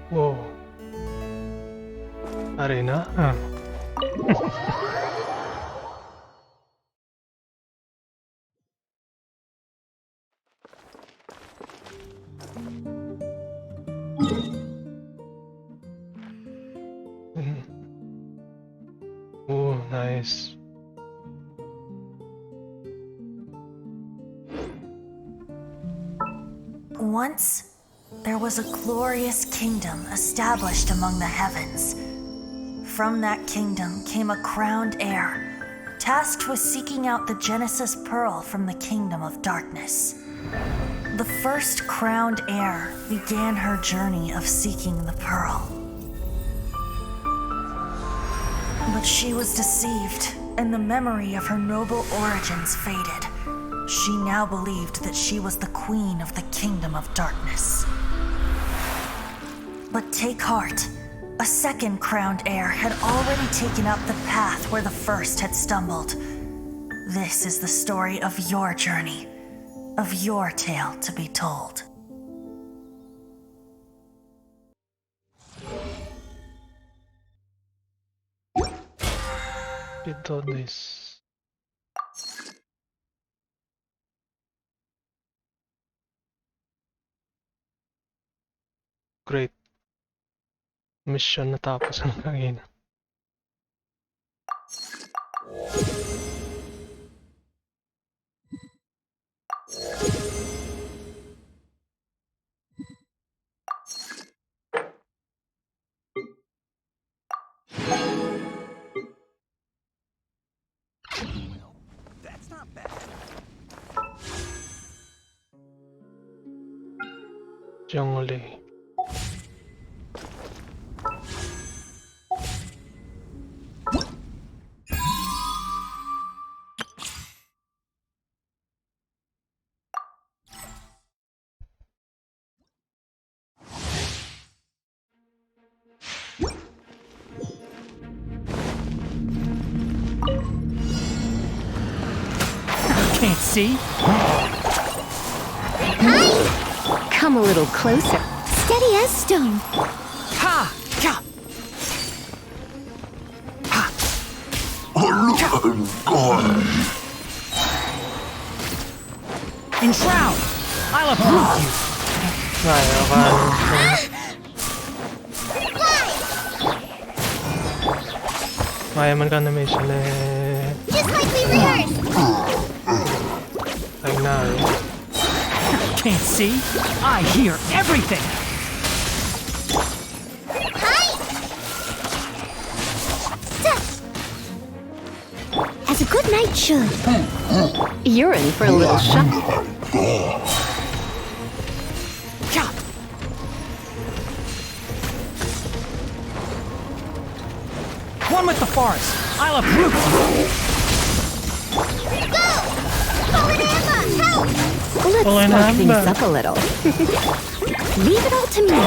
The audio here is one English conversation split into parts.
Whoa. Arena? Oh, nice. Once, there was a glorious kingdom established among the heavens. From that kingdom came a crowned heir, tasked with seeking out the Genesis Pearl from the kingdom of darkness. The first crowned heir began her journey of seeking the pearl. But she was deceived, and the memory of her noble origins faded. She now believed that she was the queen of the kingdom of darkness. But take heart. A second crowned heir had already taken up the path where the first had stumbled. This is the story of your journey, of your tale to be told. Did all this. Great. Mission natapos ang kanina. That's not bad. Collei. Can't see? Hi! Come a little closer. Steady as stone. Ha! Ja! Ha! Enshroud! I'll uproot you! Kaya man ka na mission eh. Just like we rehearsed. Tighnari. Can't see? I hear everything! Hi! As a good knight should. You're in for a little shock. Ja! One with the forest! I'll uproot you! Go! Fallen Emma, help! Let's Fallen spark Emma. things up a little. Leave it all to me.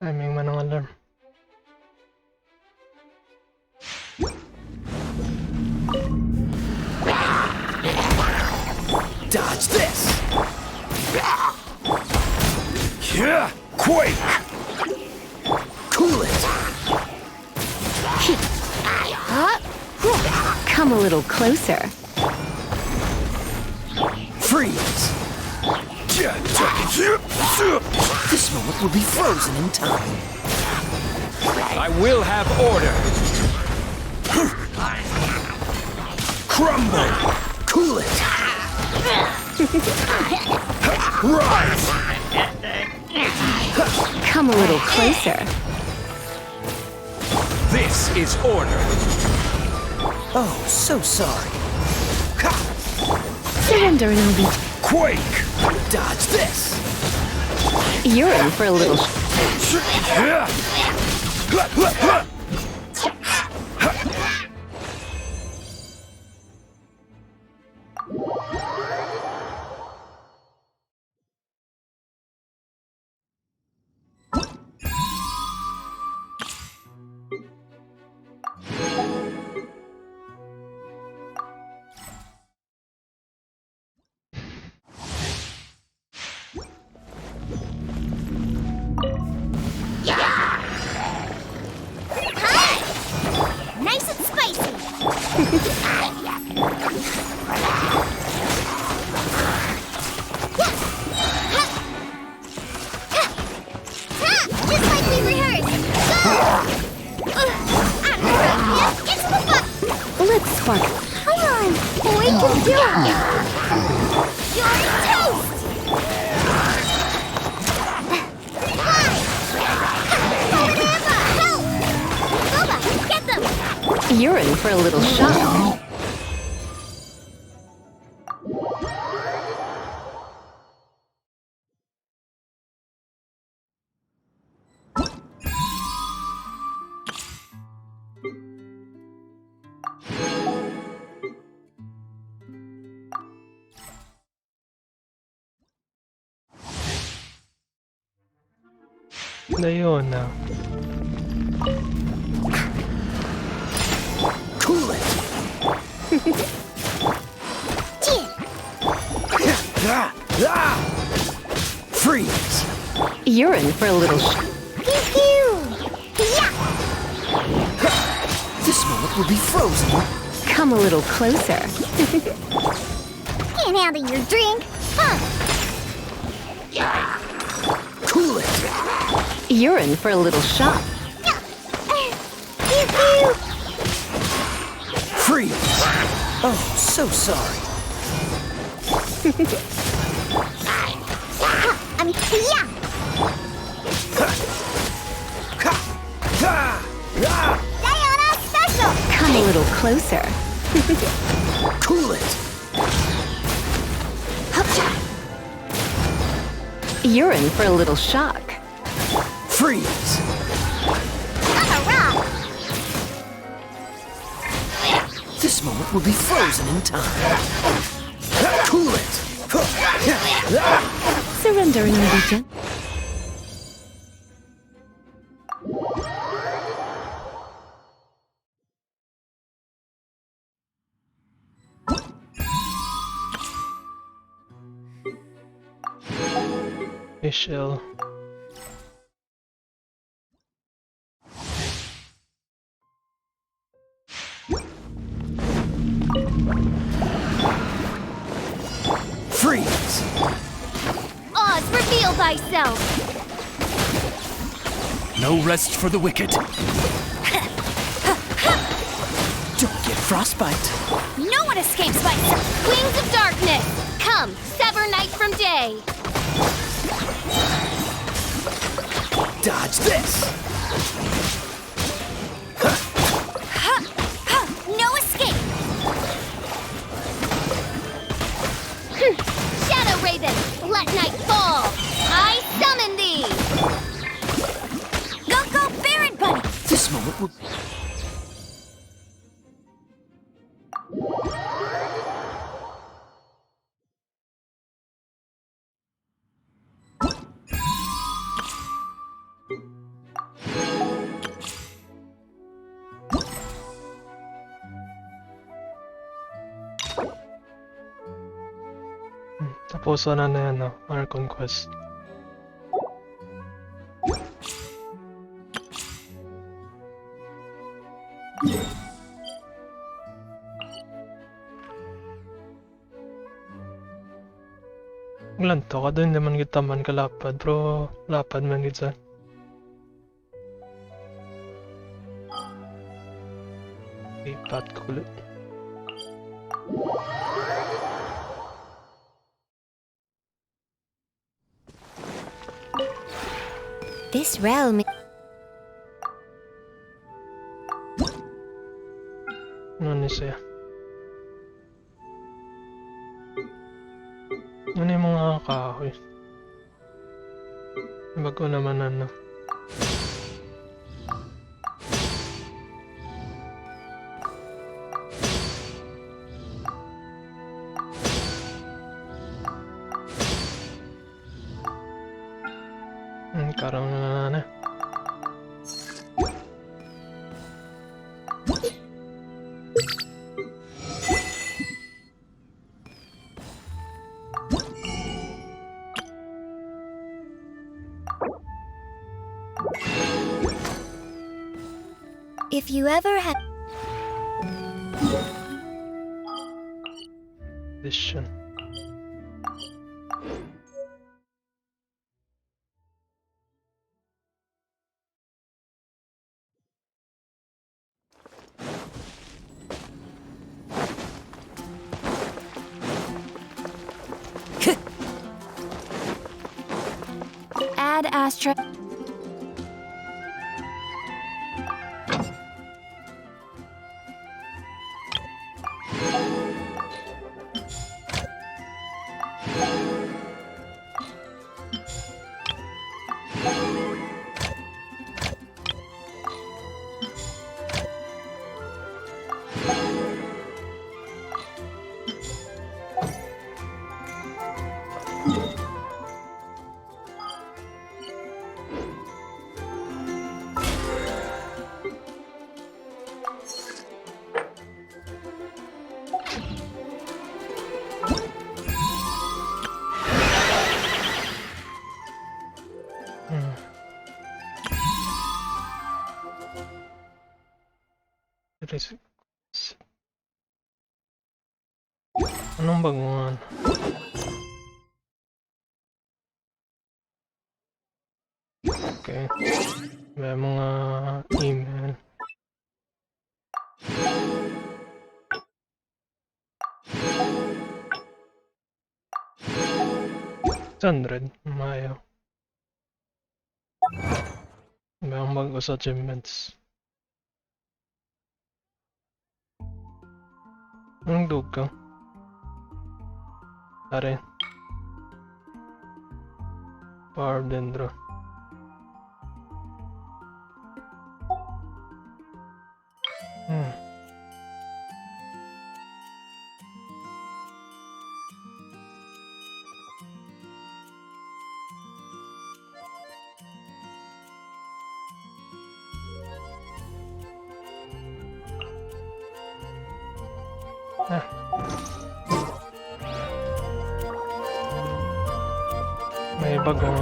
Timing man ang alarm. Dodge this! Yeah! Quake! Cool it! Come a little closer. Freeze! This moment will be frozen in time. I will have order. Crumble! Cool it! Rise! Come a little closer. This is order. Oh, so sorry. Surrender and I'll be... Quake! Dodge this! You're in for a little... Just like we rehearsed. Go! It's the fun. Let's spark. Come on, we can do it. You're toast. Help! Boba, get them. You're in for a little shock. Leona. Cool it! Freeze! You're in for a little shock. This moment will be frozen. Come a little closer. Can't handle your drink. Huh? Cool it! You're in for a little shock. Freeze! Oh, so sorry. Sayonara special. Come a little closer. Cool it! You're in for a little shock. Freeze! I'm a rock. This moment will be frozen in time. Cool it! Surrender in religion. Michelle. Freeze! Oz, reveal thyself. No rest for the wicked. Don't get frostbite. No one escapes by wings of darkness. Come, sever night from day. Dodge this! No escape. Shadow Raven, let night fall. I summon thee. Go, go, Baron Bunny. This moment will... Tapos na yan, no? Archon Quest. Ilan to? Kada hindi man kita man kalapad, pero lapad man kita. Ipat ko ulit. This realm. Ano ni siya? Ano yung mga kahoy? Bago naman ano. Karoon na. If you ever have Edition. Add Astra. Anong baguhan? Okay. May mga email. $100. Mayo. May ang bago sa achievements. Anong duga? Tari. Power dendro. May bagong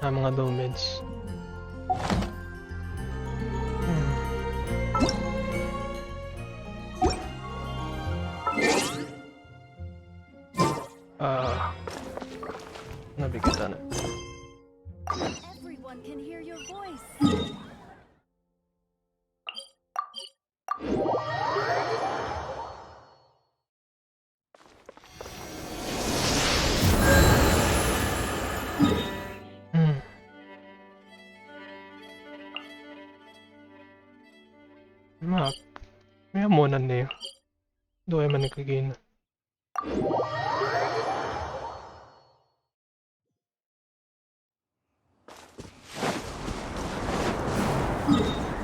mga domains. Nabigitan na. Everyone can hear your voice. May amunan niyo. Doon ay manikagin.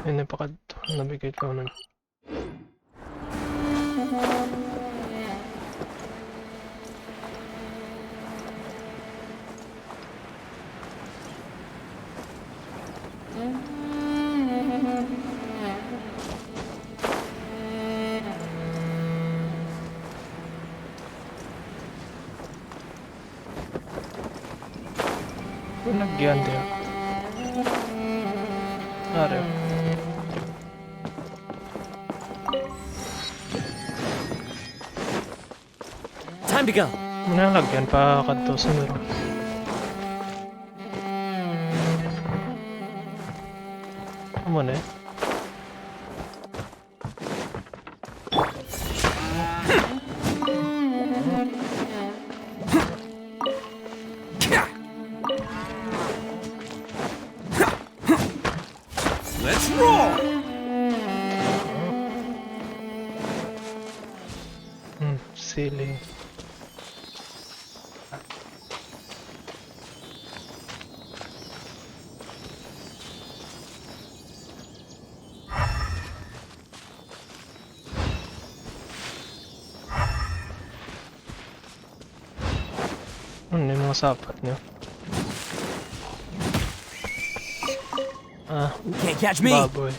Yan na pakad. Nabigay ko nun. Nagyan dia. Are. Time to go. Muna lagyan pa kadto sa Sumeru. Amo na. Let's roll. Silly. Ano yung mga sapat niya? Can't catch me. Baboy.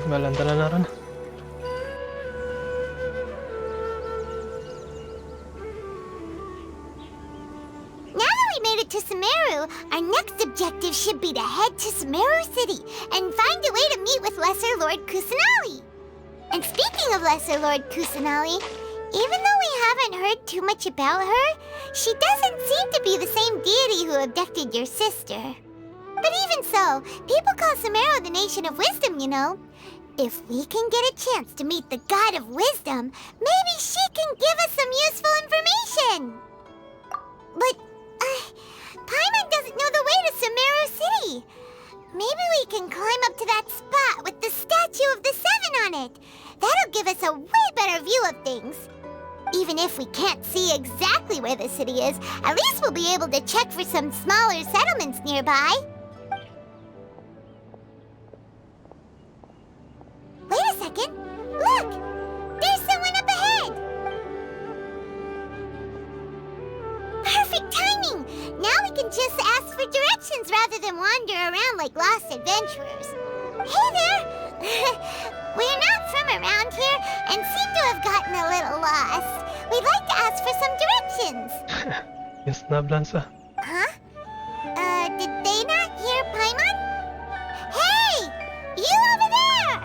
Balanta na naroon. Now that we made it to Sumeru, our next objective should be to head to Sumeru City and find a way to meet with Lesser Lord Kusanali. And speaking of Lesser Lord Kusanali, even though we haven't heard too much about her, she doesn't seem to be the same deity who abducted your sister. But even so, people call Sumeru the Nation of Wisdom, you know. If we can get a chance to meet the God of Wisdom, maybe she can give us some useful information. But, Paimon doesn't know the way to Sumeru City. Maybe we can climb up to that spot with the statue of the Seven on it. That'll give us a way better view of things. Even if we can't see exactly where the city is, at least we'll be able to check for some smaller settlements nearby. Wait a second. Look! There's someone up ahead! Perfect timing! Now we can just ask for directions rather than wander around like lost adventurers. Hey there! We're not from around here and seem to have gotten a little lost. We'd like to ask for some directions. Yes na, Blanza. Huh? Did they not hear Paimon? Hey! You over there!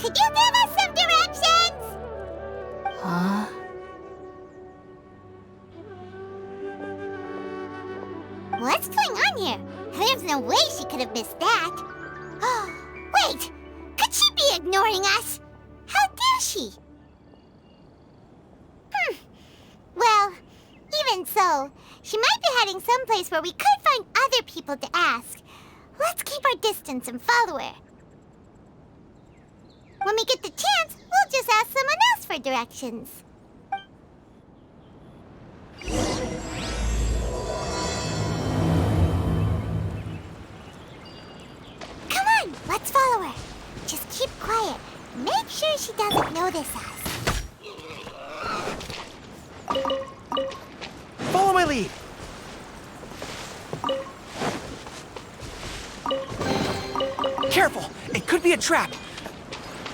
Could you give us some directions? Huh? What's going on here? There's no way she could have missed that. Wait! Could she be ignoring us? How dare she? Well, even so, she might be heading someplace where we could find other people to ask. Let's keep our distance and follow her. When we get the chance, we'll just ask someone else for directions. Come on, let's follow her. Just keep quiet. Make sure she doesn't notice us. Follow my lead. Careful! It could be a trap.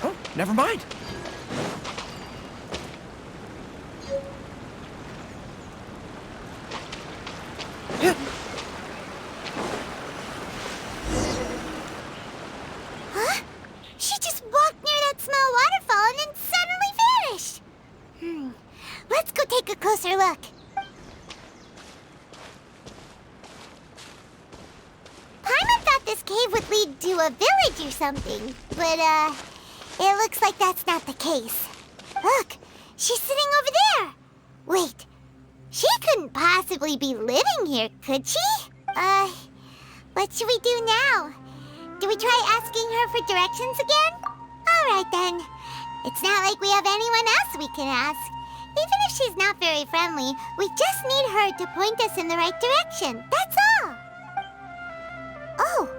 Oh, never mind. Huh? She just walked near that small waterfall and then suddenly vanished. Let's go take a closer look. Paimon thought this cave would lead to a village or something, but, it looks like that's not the case. Look, she's sitting over there. Wait, she couldn't possibly be living here, could she? What should we do now? Do we try asking her for directions again? All right, then. It's not like we have anyone else we can ask. Even if she's not very friendly, we just need her to point us in the right direction. That's all. Oh.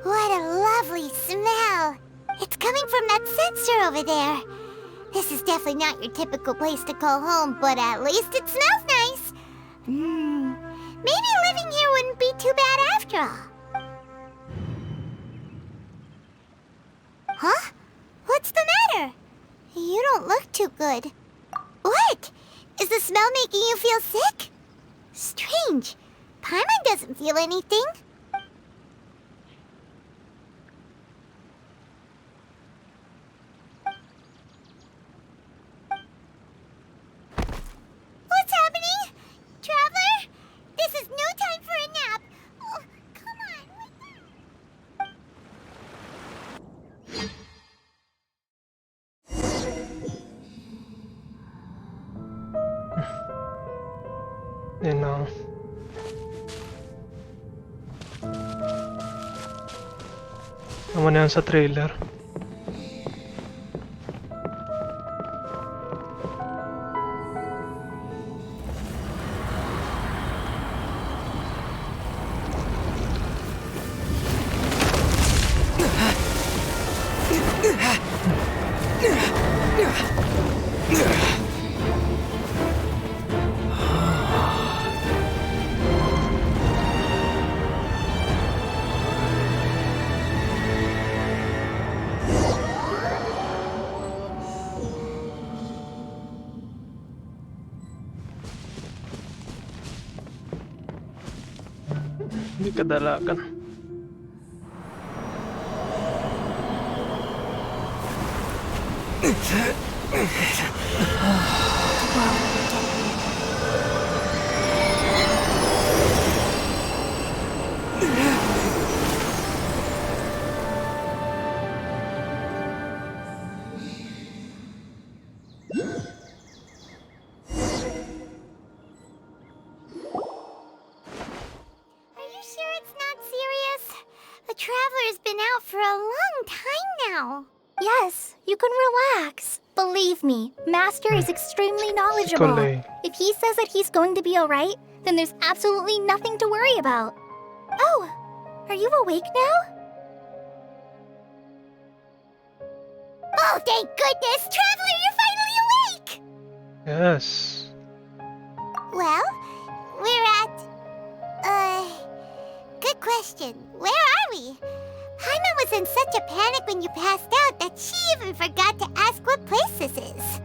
What a lovely smell. It's coming from that sensor over there. This is definitely not your typical place to call home, but at least it smells nice. Maybe living here wouldn't be too bad after all. Huh? What's the matter? You don't look too good. What? Is the smell making you feel sick? Strange. Paimon doesn't feel anything. What's happening? Traveler? This is no time for a nap. Oh, come on. Yan na. Naman yan sa trailer. Hindi kadalagan. Are you sure it's not serious? The Traveler's been out for a long time now. Yes, you can relax. Believe me, Master is extremely knowledgeable. Collei. If he says that he's going to be alright, then there's absolutely nothing to worry about. Oh, are you awake now? Oh, thank goodness! Traveler, you're finally awake! Yes. Well, we're at... Good question. Where are we? Paimon was in such a panic when you passed out that she even forgot to ask what place this is.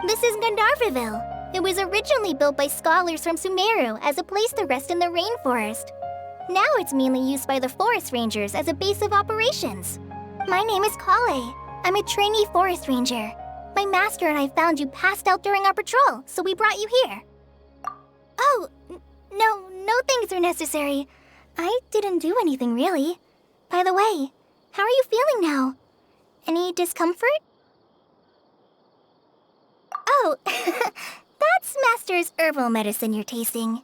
This is Gandharville. It was originally built by scholars from Sumeru as a place to rest in the rainforest. Now it's mainly used by the forest rangers as a base of operations. My name is Collei. I'm a trainee forest ranger. My master and I found you passed out during our patrol, so we brought you here. Oh, no things are necessary. I didn't do anything really. By the way, how are you feeling now? Any discomfort? Oh, that's Master's herbal medicine you're tasting.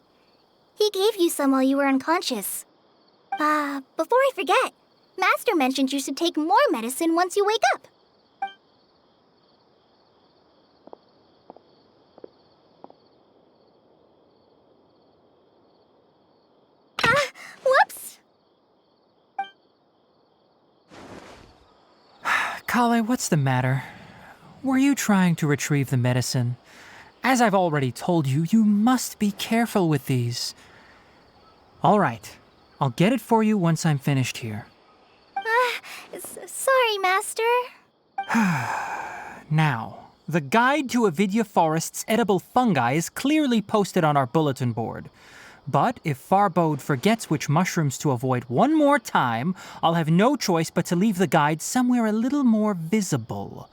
He gave you some while you were unconscious. Before I forget, Master mentioned you should take more medicine once you wake up. Whoops! Collei, what's the matter? Were you trying to retrieve the medicine? As I've already told you, you must be careful with these. All right, I'll get it for you once I'm finished here. Sorry, Master. Now, the guide to Avidya Forest's edible fungi is clearly posted on our bulletin board. But if Farbode forgets which mushrooms to avoid one more time, I'll have no choice but to leave the guide somewhere a little more visible.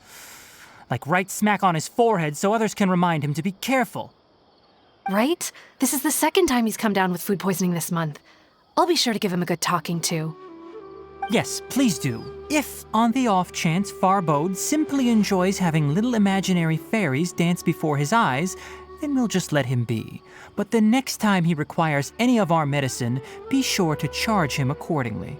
Like right smack on his forehead so others can remind him to be careful. Right? This is the second time he's come down with food poisoning this month. I'll be sure to give him a good talking to. Yes, please do. If, on the off chance, Farbode simply enjoys having little imaginary fairies dance before his eyes, then we'll just let him be. But the next time he requires any of our medicine, be sure to charge him accordingly.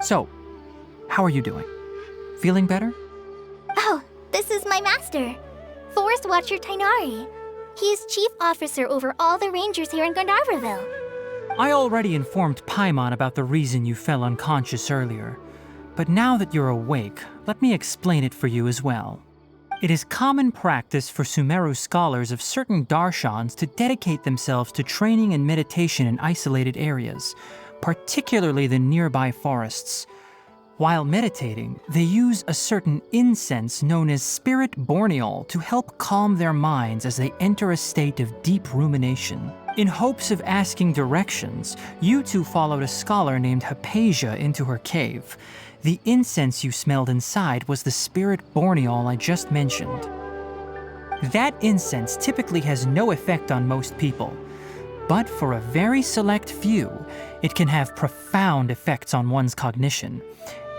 So, how are you doing? Feeling better? Oh, this is my master, Forest Watcher Tighnari. He is chief officer over all the rangers here in Gandharville. I already informed Paimon about the reason you fell unconscious earlier. But now that you're awake, let me explain it for you as well. It is common practice for Sumeru scholars of certain darshans to dedicate themselves to training and meditation in isolated areas, particularly the nearby forests. While meditating, they use a certain incense known as spirit borneol to help calm their minds as they enter a state of deep rumination. In hopes of asking directions, you two followed a scholar named Hypatia into her cave. The incense you smelled inside was the spirit borneol I just mentioned. That incense typically has no effect on most people, but for a very select few, it can have profound effects on one's cognition,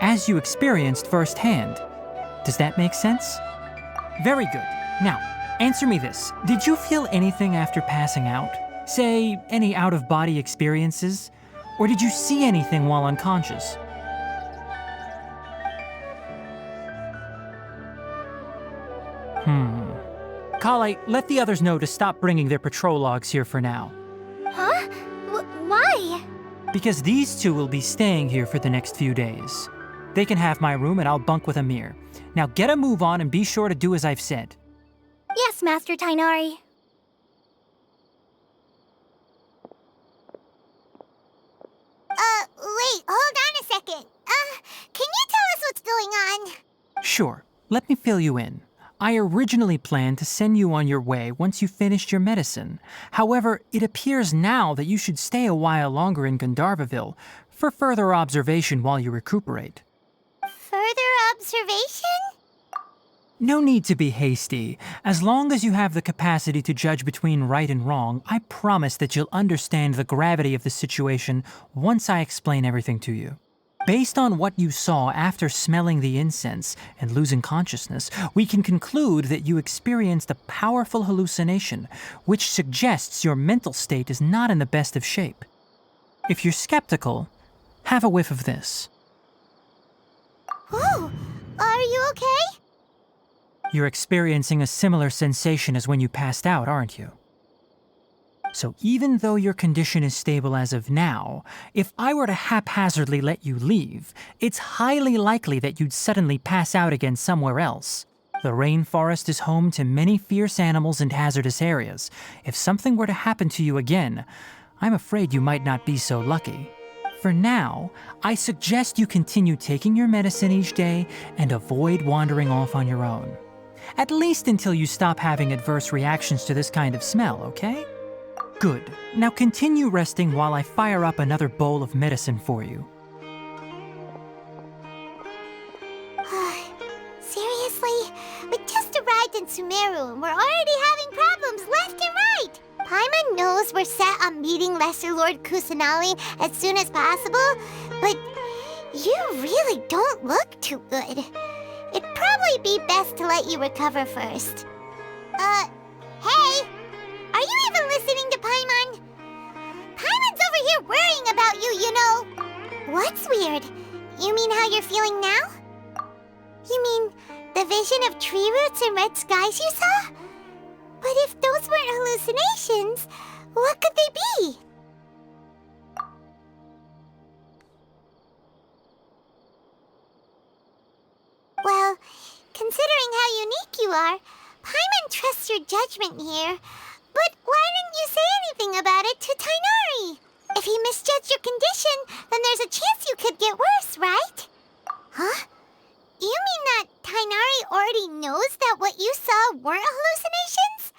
as you experienced firsthand. Does that make sense? Very good. Now, answer me this. Did you feel anything after passing out? Say, any out-of-body experiences? Or did you see anything while unconscious? Collei, let the others know to stop bringing their patrol logs here for now. Huh? Why? Because these two will be staying here for the next few days. They can have my room and I'll bunk with Amir. Now get a move on and be sure to do as I've said. Yes, Master Tighnari. Wait, hold on a second. Can you tell us what's going on? Sure, let me fill you in. I originally planned to send you on your way once you finished your medicine. However, it appears now that you should stay a while longer in Gandharvaville for further observation while you recuperate. Further observation? No need to be hasty. As long as you have the capacity to judge between right and wrong, I promise that you'll understand the gravity of the situation once I explain everything to you. Based on what you saw after smelling the incense and losing consciousness, we can conclude that you experienced a powerful hallucination, which suggests your mental state is not in the best of shape. If you're skeptical, have a whiff of this. Whoa, are you okay? You're experiencing a similar sensation as when you passed out, aren't you? So even though your condition is stable as of now, if I were to haphazardly let you leave, it's highly likely that you'd suddenly pass out again somewhere else. The rainforest is home to many fierce animals and hazardous areas. If something were to happen to you again, I'm afraid you might not be so lucky. For now, I suggest you continue taking your medicine each day and avoid wandering off on your own. At least until you stop having adverse reactions to this kind of smell, okay? Good. Now continue resting while I fire up another bowl of medicine for you. Seriously? We just arrived in Sumeru and we're already having problems left and right. Paimon knows we're set on meeting Lesser Lord Kusanali as soon as possible, but you really don't look too good. It'd probably be best to let you recover first. Hey! Are you even listening to Paimon? Paimon's over here worrying about you, you know. What's weird? You mean how you're feeling now? You mean the vision of tree roots and red skies you saw? But if those weren't hallucinations, what could they be? Well, considering how unique you are, Paimon trusts your judgment here. But why didn't you say anything about it to Tighnari? If he misjudged your condition, then there's a chance you could get worse, right? Huh? You mean that Tighnari already knows that what you saw weren't hallucinations?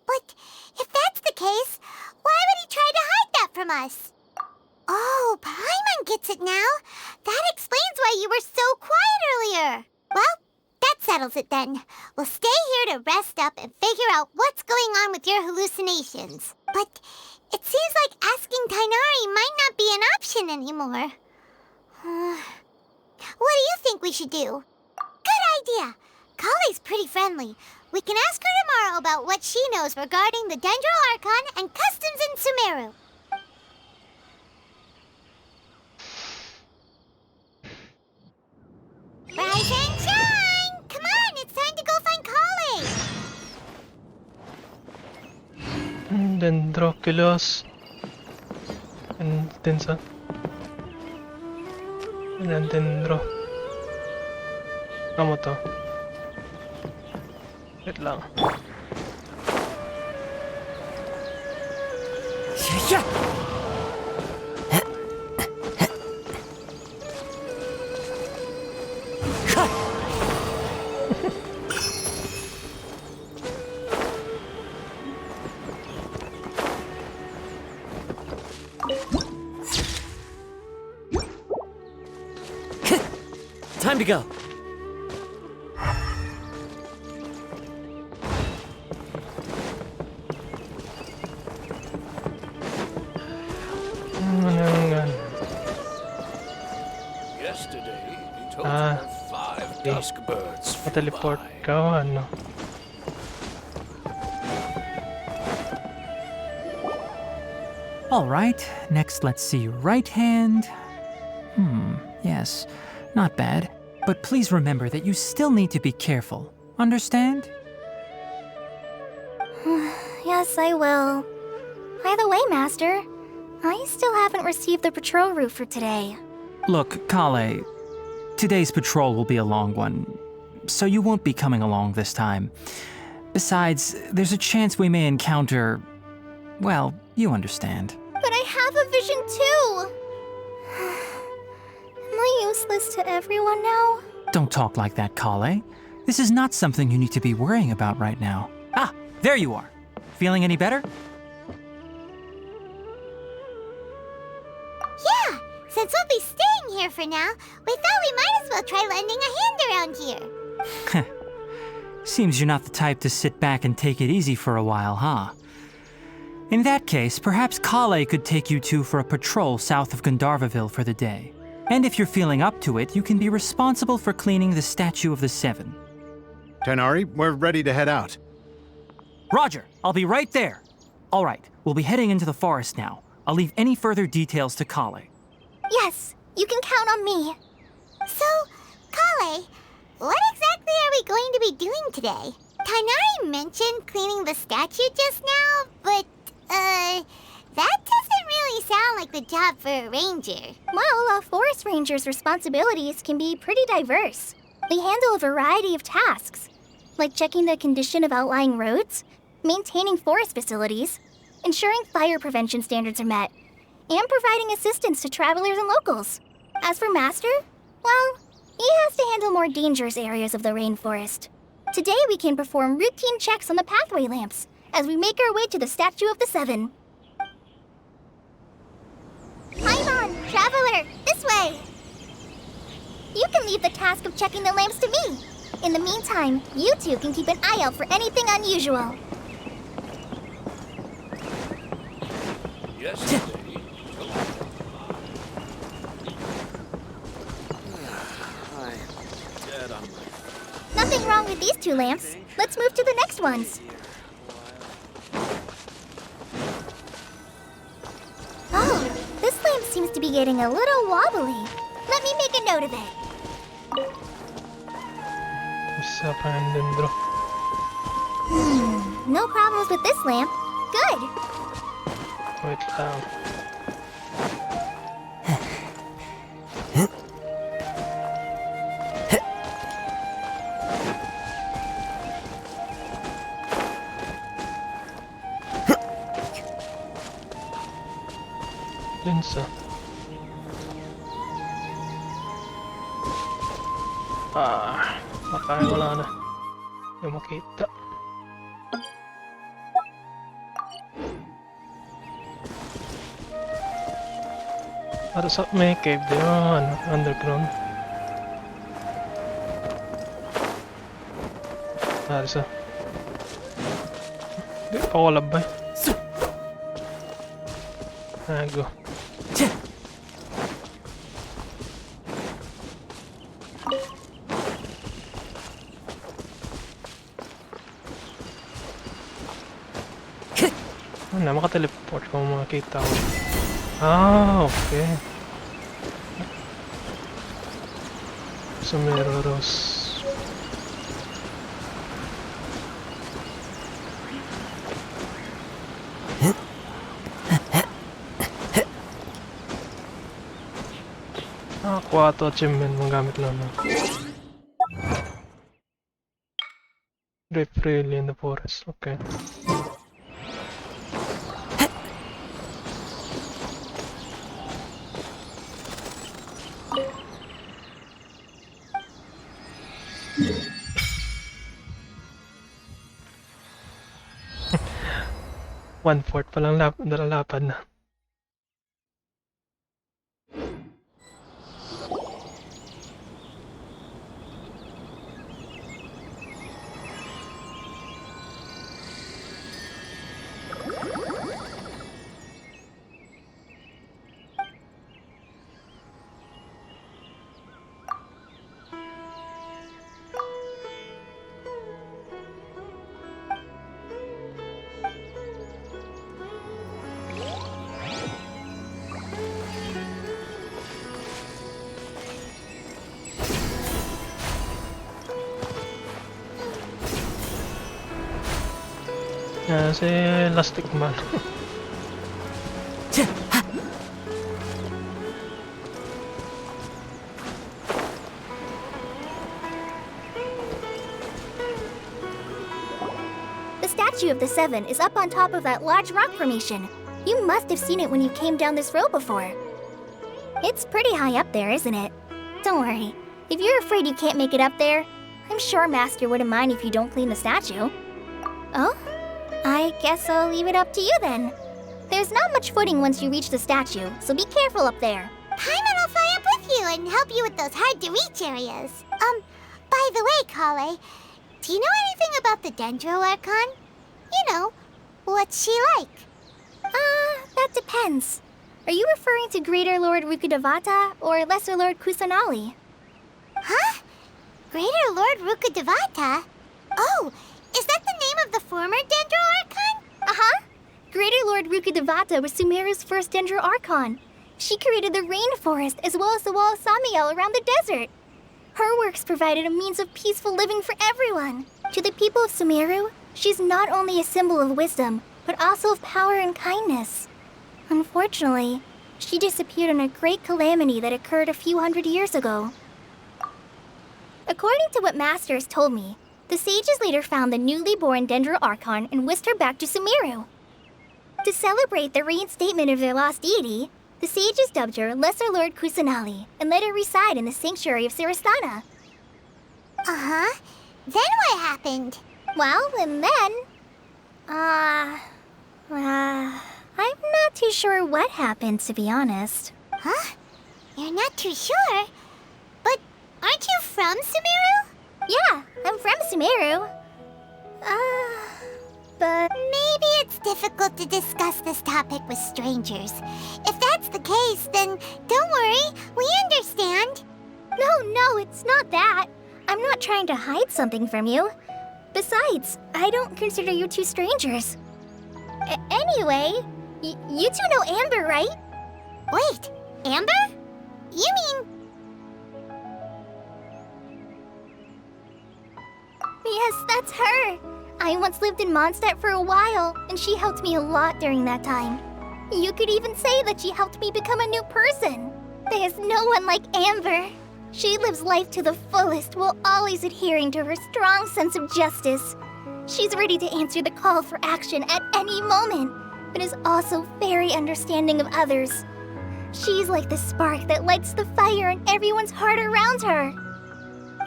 But if that's the case, why would he try to hide that from us? Oh, Paimon gets it now. That explains why you were so quiet earlier. Well, that settles it then. We'll stay here to rest up and figure out what's going on with your hallucinations. But it seems like asking Tighnari might not be an option anymore. What do you think we should do? Good idea. Collei's pretty friendly. We can ask her tomorrow about what she knows regarding the Dendro Archon and customs in Sumeru. Rise and shine! Come on, it's time to go find Collei! Dendroculus. And Densa. And Dendro. Ano to? Wait lang. Time to go. Yesterday, he told her 5 dusk birds flew Teleport by. ka o ano? All right, next let's see your right hand. Yes, not bad. But please remember that you still need to be careful. Understand? Yes, I will. By the way, Master, I still haven't received the patrol route for today. Look, Collei, today's patrol will be a long one, so you won't be coming along this time. Besides, there's a chance we may encounter... well, you understand. But I have a vision too! useless to everyone now? Don't talk like that, Collei. This is not something you need to be worrying about right now. Ah, there you are. Feeling any better? Yeah, since we'll be staying here for now, we thought we might as well try lending a hand around here. Seems you're not the type to sit back and take it easy for a while, huh? In that case, perhaps Collei could take you two for a patrol south of Gandharvaville for the day. And if you're feeling up to it, you can be responsible for cleaning the Statue of the Seven. Tighnari, we're ready to head out. Roger, I'll be right there. All right, we'll be heading into the forest now. I'll leave any further details to Collei. Yes, you can count on me. So, Collei, what exactly are we going to be doing today? Tighnari mentioned cleaning the statue just now, but, that doesn't really sound like the job for a ranger. Well, a forest ranger's responsibilities can be pretty diverse. They handle a variety of tasks, like checking the condition of outlying roads, maintaining forest facilities, ensuring fire prevention standards are met, and providing assistance to travelers and locals. As for Master, well, he has to handle more dangerous areas of the rainforest. Today we can perform routine checks on the pathway lamps as we make our way to the Statue of the Seven. Paimon, traveler, this way! You can leave the task of checking the lamps to me. In the meantime, you two can keep an eye out for anything unusual. Yesterday, I'm dead on my Nothing wrong with these two lamps. Let's move to the next ones. Oh, this lamp seems to be getting a little wobbly. Let me make a note of it. Isa pa yan din, bro. No problems with this lamp. Good. Wait lang. Linsa. Baka wala na. Yung makita. Para sa may cave din, underground. Para sa. Di pa ko labay. Go. Na maka-teleport kung makita ko. Okay. Sumeru Rose. Nakakuha ito achievement mong gamit lang. Drive freely in the forest. Okay. One-fourth pa lang nalalapad na. Si Elastic Man. The Statue of the Seven is up on top of that large rock formation. You must have seen it when you came down this road before. It's pretty high up there, isn't it? Don't worry. If you're afraid you can't make it up there, I'm sure Master wouldn't mind if you don't clean the statue. Oh? I guess I'll leave it up to you then. There's not much footing once you reach the statue, so be careful up there. Paimon will fly up with you and help you with those hard-to-reach areas. By the way, Collei, do you know anything about the Dendro Archon? You know, what's she like? That depends. Are you referring to Greater Lord Rukkhadevata or Lesser Lord Kusanali? Huh? Greater Lord Rukkhadevata? Oh, is that the name of the former Dendro Archon? Uh-huh. Greater Lord Rukkhadevata was Sumeru's first Dendro Archon. She created the rainforest as well as the wall of Samiel around the desert. Her works provided a means of peaceful living for everyone. To the people of Sumeru, she's not only a symbol of wisdom, but also of power and kindness. Unfortunately, she disappeared in a great calamity that occurred a few hundred years ago. According to what Master has told me, the sages later found the newly born Dendro Archon and whisked her back to Sumeru. To celebrate the reinstatement of their lost deity, the sages dubbed her Lesser Lord Kusanali and let her reside in the sanctuary of Siristana. Uh-huh. Then what happened? Well, and then... I'm not too sure what happened, to be honest. Huh? You're not too sure? But aren't you from Sumeru? Yeah, I'm from Sumeru. But... Maybe it's difficult to discuss this topic with strangers. If that's the case, then don't worry, we understand. No, it's not that. I'm not trying to hide something from you. Besides, I don't consider you two strangers. Anyway, you two know Amber, right? Wait, Amber? You mean... Yes, that's her. I once lived in Mondstadt for a while, and she helped me a lot during that time. You could even say that she helped me become a new person. There's no one like Amber. She lives life to the fullest while always adhering to her strong sense of justice. She's ready to answer the call for action at any moment, but is also very understanding of others. She's like the spark that lights the fire in everyone's heart around her.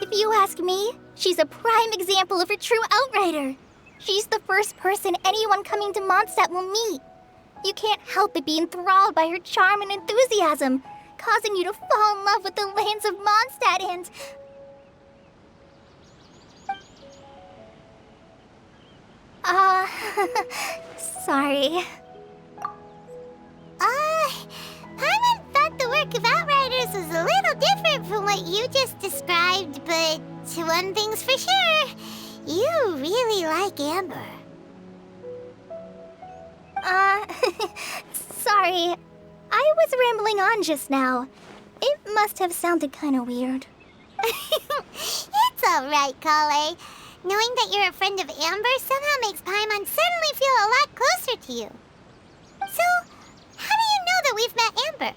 If you ask me, she's a prime example of a true outrider. She's the first person anyone coming to Mondstadt will meet. You can't help but be enthralled by her charm and enthusiasm, causing you to fall in love with the lands of Mondstadt and... sorry. Paimon thought the work of Outriders was a little different from what you just described, but one thing's for sure, you really like Amber. Sorry. I was rambling on just now. It must have sounded kind of weird. It's alright, Collei. Knowing that you're a friend of Amber somehow makes Paimon suddenly feel a lot closer to you. So, how do you know that we've met Amber?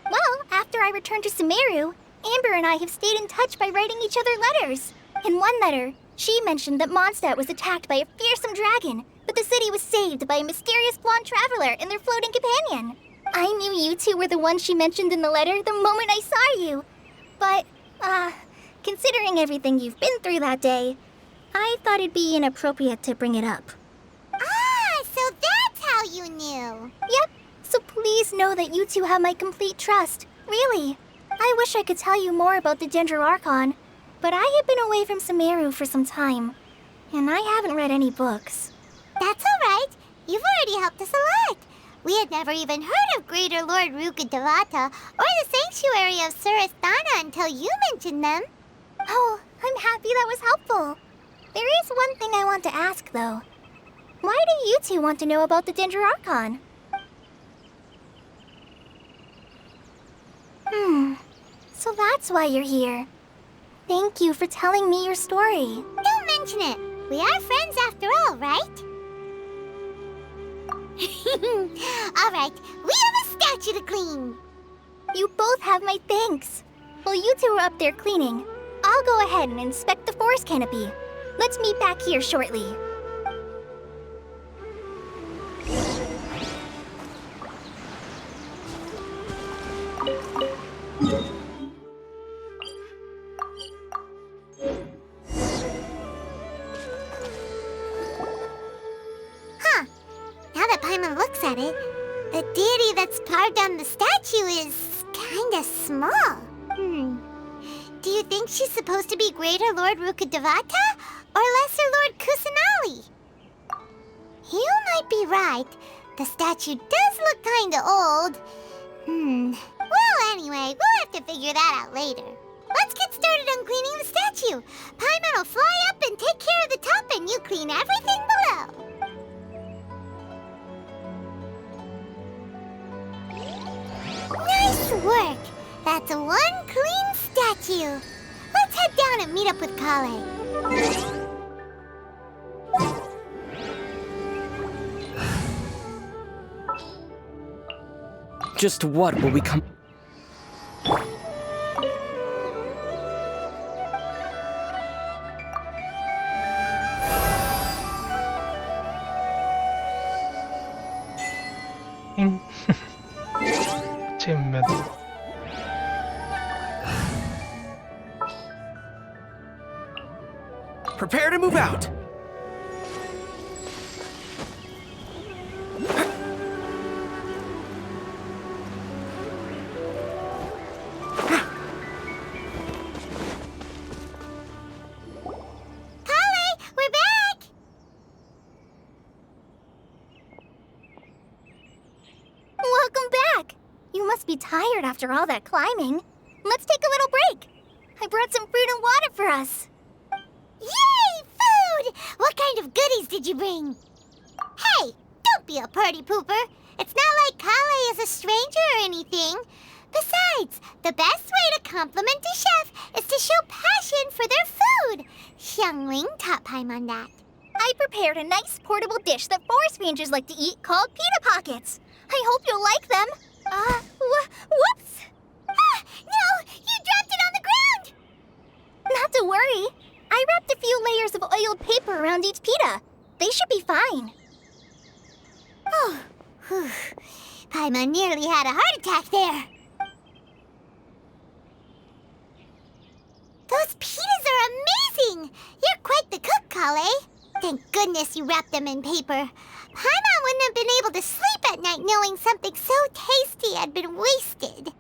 Well, after I returned to Sumeru, Amber and I have stayed in touch by writing each other letters. In one letter, she mentioned that Mondstadt was attacked by a fearsome dragon, but the city was saved by a mysterious blonde traveler and their floating companion. I knew you two were the ones she mentioned in the letter the moment I saw you. But, considering everything you've been through that day, I thought it'd be inappropriate to bring it up. So that's how you knew. Yep, so please know that you two have my complete trust. Really. I wish I could tell you more about the Dendro Archon, but I have been away from Sumeru for some time, and I haven't read any books. That's alright. You've already helped us a lot. We had never even heard of Greater Lord Rukkhadevata or the Sanctuary of Siristana until you mentioned them. Oh, I'm happy that was helpful. There is one thing I want to ask, though. Why do you two want to know about the Dendro Archon? So that's why you're here. Thank you for telling me your story. Don't mention it. We are friends after all, right? Alright, we have a statue to clean. You both have my thanks. While you two are up there cleaning, I'll go ahead and inspect the forest canopy. Let's meet back here shortly. at it, the deity that's carved on the statue is kinda small. Do you think she's supposed to be Greater Lord Rukkhadevata or Lesser Lord Kusanali? You might be right. The statue does look kinda old. Well, anyway, we'll have to figure that out later. Let's get started on cleaning the statue. Paimon will fly up and take care of the top, and you clean everything below. Nice work! That's one clean statue. Let's head down and meet up with Collei. Just what will we come... Achievement. Prepare to move out! Collei, we're back! Welcome back! You must be tired after all that climbing. Let's take a little break. I brought some fruit and water for us. Yay, food! What kind of goodies did you bring? Hey, don't be a party pooper. It's not like Collei is a stranger or anything. Besides, the best way to compliment a chef is to show passion for their food. Xiangling taught Paimon that. I prepared a nice portable dish that forest rangers like to eat called pita pockets. I hope you'll like them. Whoops! Ah, no! You dropped it on the ground! Not to worry. I wrapped a few layers of oiled paper around each pita. They should be fine. Oh, whew. Paimon nearly had a heart attack there. Those pitas are amazing! You're quite the cook, Collei. Thank goodness you wrapped them in paper. Paimon wouldn't have been able to sleep at night knowing something so tasty had been wasted.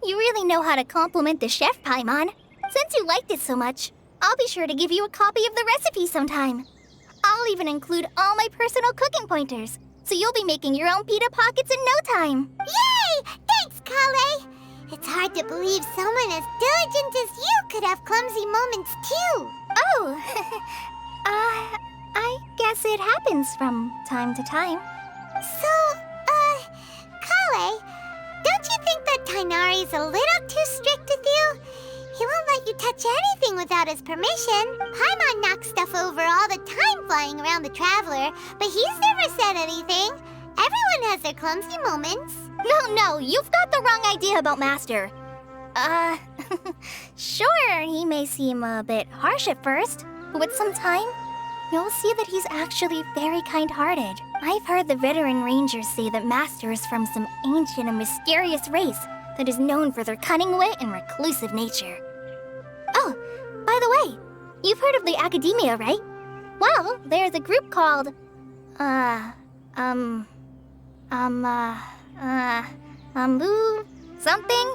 You really know how to compliment the chef, Paimon. Since you liked it so much, I'll be sure to give you a copy of the recipe sometime. I'll even include all my personal cooking pointers, so you'll be making your own pita pockets in no time. Yay! Thanks, Collei! It's hard to believe someone as diligent as you could have clumsy moments too. Oh, I guess it happens from time to time. So, Collei, don't you think that Tighnari's a little too strict with you? He won't let you touch anything without his permission. Paimon knocks stuff over all the time flying around the Traveler, but he's never said anything. Everyone has their clumsy moments. No, you've got the wrong idea about Master. Sure, he may seem a bit harsh at first, but with some time, you'll see that he's actually very kind-hearted. I've heard the veteran rangers say that Master is from some ancient and mysterious race that is known for their cunning wit and reclusive nature. Oh, by the way, you've heard of the Academia, right? Well, there's a group called, something?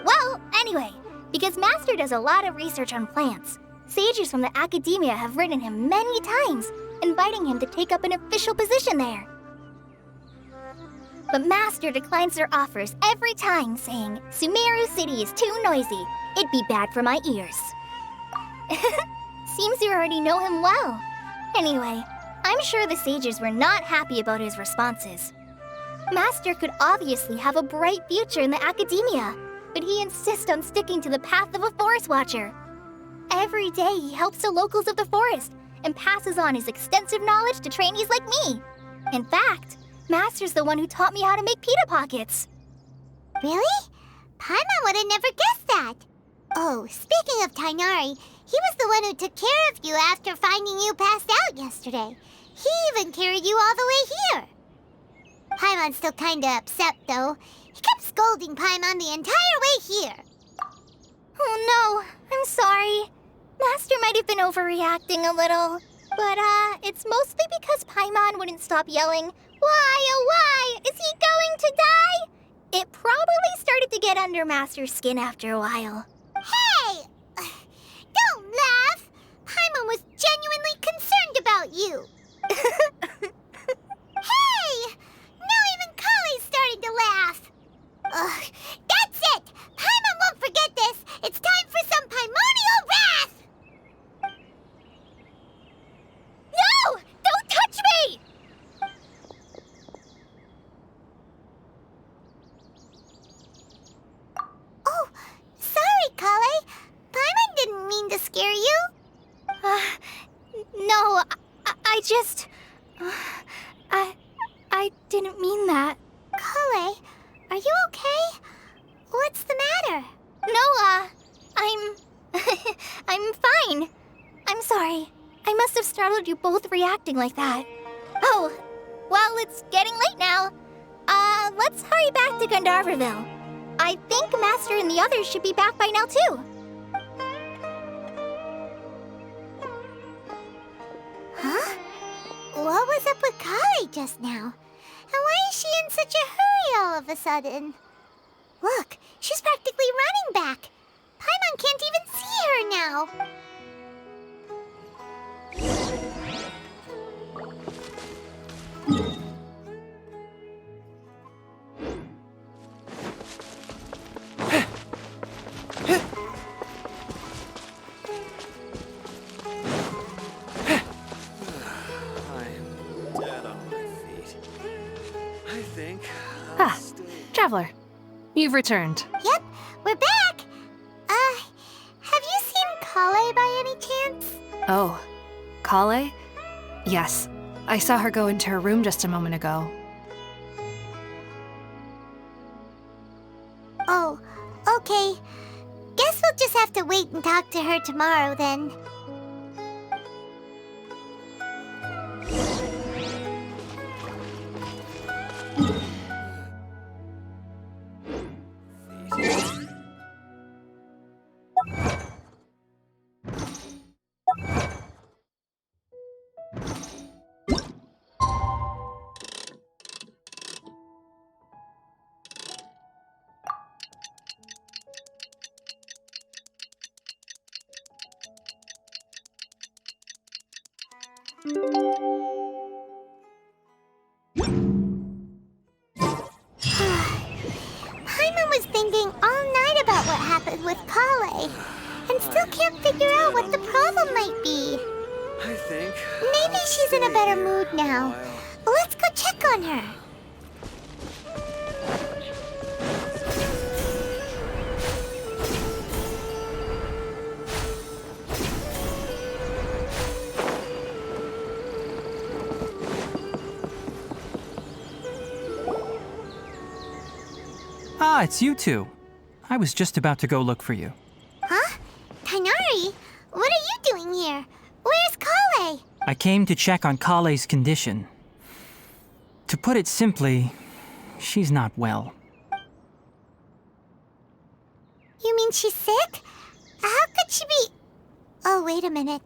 Well, anyway, because Master does a lot of research on plants, sages from the Academia have written him many times, inviting him to take up an official position there. But Master declines their offers every time, saying, Sumeru City is too noisy. It'd be bad for my ears. Seems you already know him well. Anyway, I'm sure the sages were not happy about his responses. Master could obviously have a bright future in the Academia, but he insists on sticking to the path of a forest watcher. Every day he helps the locals of the forest and passes on his extensive knowledge to trainees like me. In fact, Master's the one who taught me how to make pita pockets. Really? Paimon would have never guessed that. Oh, speaking of Tighnari, he was the one who took care of you after finding you passed out yesterday. He even carried you all the way here. Paimon's still kinda upset, though. He kept scolding Paimon the entire way here. Oh no, I'm sorry. Master might have been overreacting a little. But, it's mostly because Paimon wouldn't stop yelling, "Why, oh why, is he going to die?" It probably started to get under Master's skin after a while. Hey! Don't laugh! Paimon was genuinely concerned about you. Hey! Now even Collei started to laugh. Ugh, that's it! Paimon won't forget this! It's time for some Paimonial wrath! No! Don't touch me! Oh, sorry, Collei. Paimon didn't mean to scare you. No, I just... I didn't mean that. Collei, are you okay? What's the matter? No, I'm... I'm fine. I'm sorry. I must have startled you both reacting like that. Oh, well, it's getting late now. Let's hurry back to Gandharville. I think Master and the others should be back by now, too. Huh? What was up with Collei just now? And why is she in such a hurry all of a sudden? Look, she's practically running back. Paimon can't even see her now. Traveler, you've returned. Yep, we're back. Have you seen Collei by any chance? Oh, Collei? Yes, I saw her go into her room just a moment ago. Oh, okay. Guess we'll just have to wait and talk to her tomorrow then. Paimon was thinking all night about what happened with Collei, and still can't figure out what the problem might be. I think... Maybe she's in a better mood now. Let's go check on her. Ah, it's you two. I was just about to go look for you. Huh? Tighnari? What are you doing here? Where's Collei? I came to check on Collei's condition. To put it simply, she's not well. You mean she's sick? How could she be... Oh, wait a minute.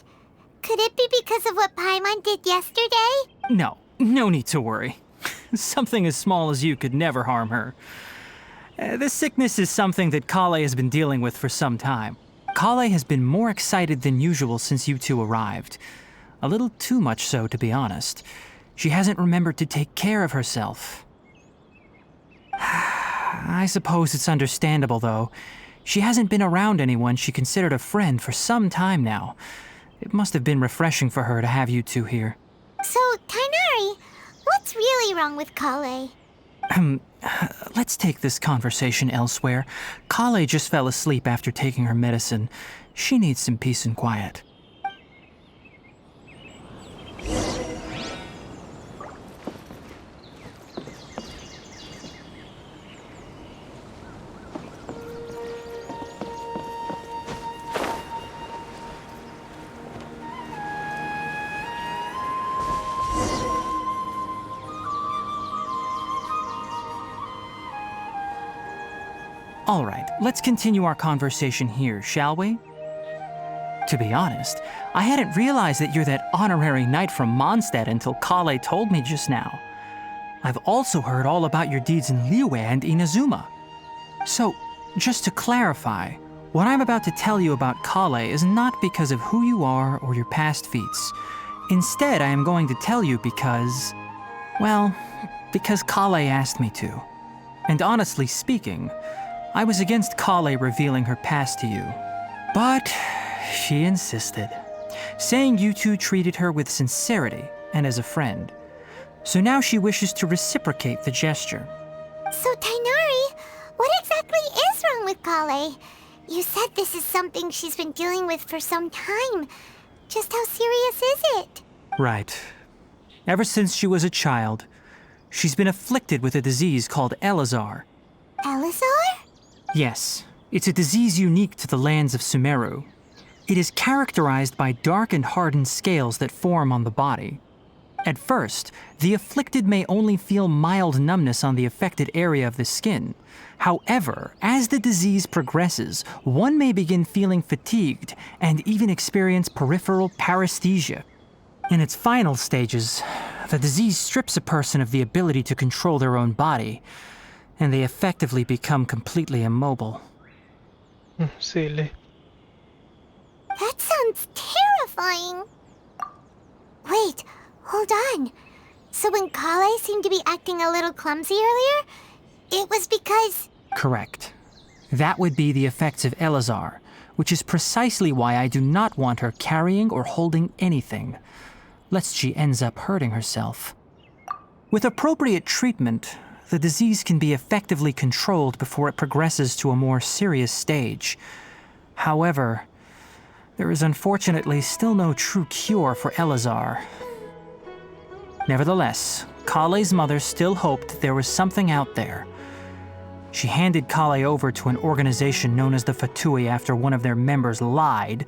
Could it be because of what Paimon did yesterday? No need to worry. Something as small as you could never harm her. This sickness is something that Collei has been dealing with for some time. Collei has been more excited than usual since you two arrived. A little too much so, to be honest. She hasn't remembered to take care of herself. I suppose it's understandable, though. She hasn't been around anyone she considered a friend for some time now. It must have been refreshing for her to have you two here. So, Tighnari, what's really wrong with Collei? Let's take this conversation elsewhere. Collei just fell asleep after taking her medicine. She needs some peace and quiet. All right, let's continue our conversation here, shall we? To To be honest, I hadn't realized that you're that honorary knight from Mondstadt until Collei told me just now. I've also heard all about your deeds in Liyue and Inazuma. So, just to clarify, what I'm about to tell you about Collei is not because of who you are or your past feats. Instead, I am going to tell you because, well, because Collei asked me to. And honestly speaking, I was against Collei revealing her past to you. But she insisted, saying you two treated her with sincerity and as a friend. So now she wishes to reciprocate the gesture. So, Tighnari, what exactly is wrong with Collei? You said this is something she's been dealing with for some time. Just how serious is it? Right. Ever since she was a child, she's been afflicted with a disease called Elazar. Elazar? Yes, it's a disease unique to the lands of Sumeru. It is characterized by dark and hardened scales that form on the body. At first, the afflicted may only feel mild numbness on the affected area of the skin. However, as the disease progresses, one may begin feeling fatigued and even experience peripheral paresthesia. In its final stages, the disease strips a person of the ability to control their own body, and they effectively become completely immobile. Silly. That sounds terrifying. Wait, hold on. So when Collei seemed to be acting a little clumsy earlier, it was because... Correct. That would be the effects of Elazar, which is precisely why I do not want her carrying or holding anything, lest she ends up hurting herself. With appropriate treatment, the disease can be effectively controlled before it progresses to a more serious stage. However, there is unfortunately still no true cure for Elazar. Nevertheless, Collei's mother still hoped there was something out there. She handed Collei over to an organization known as the Fatui after one of their members lied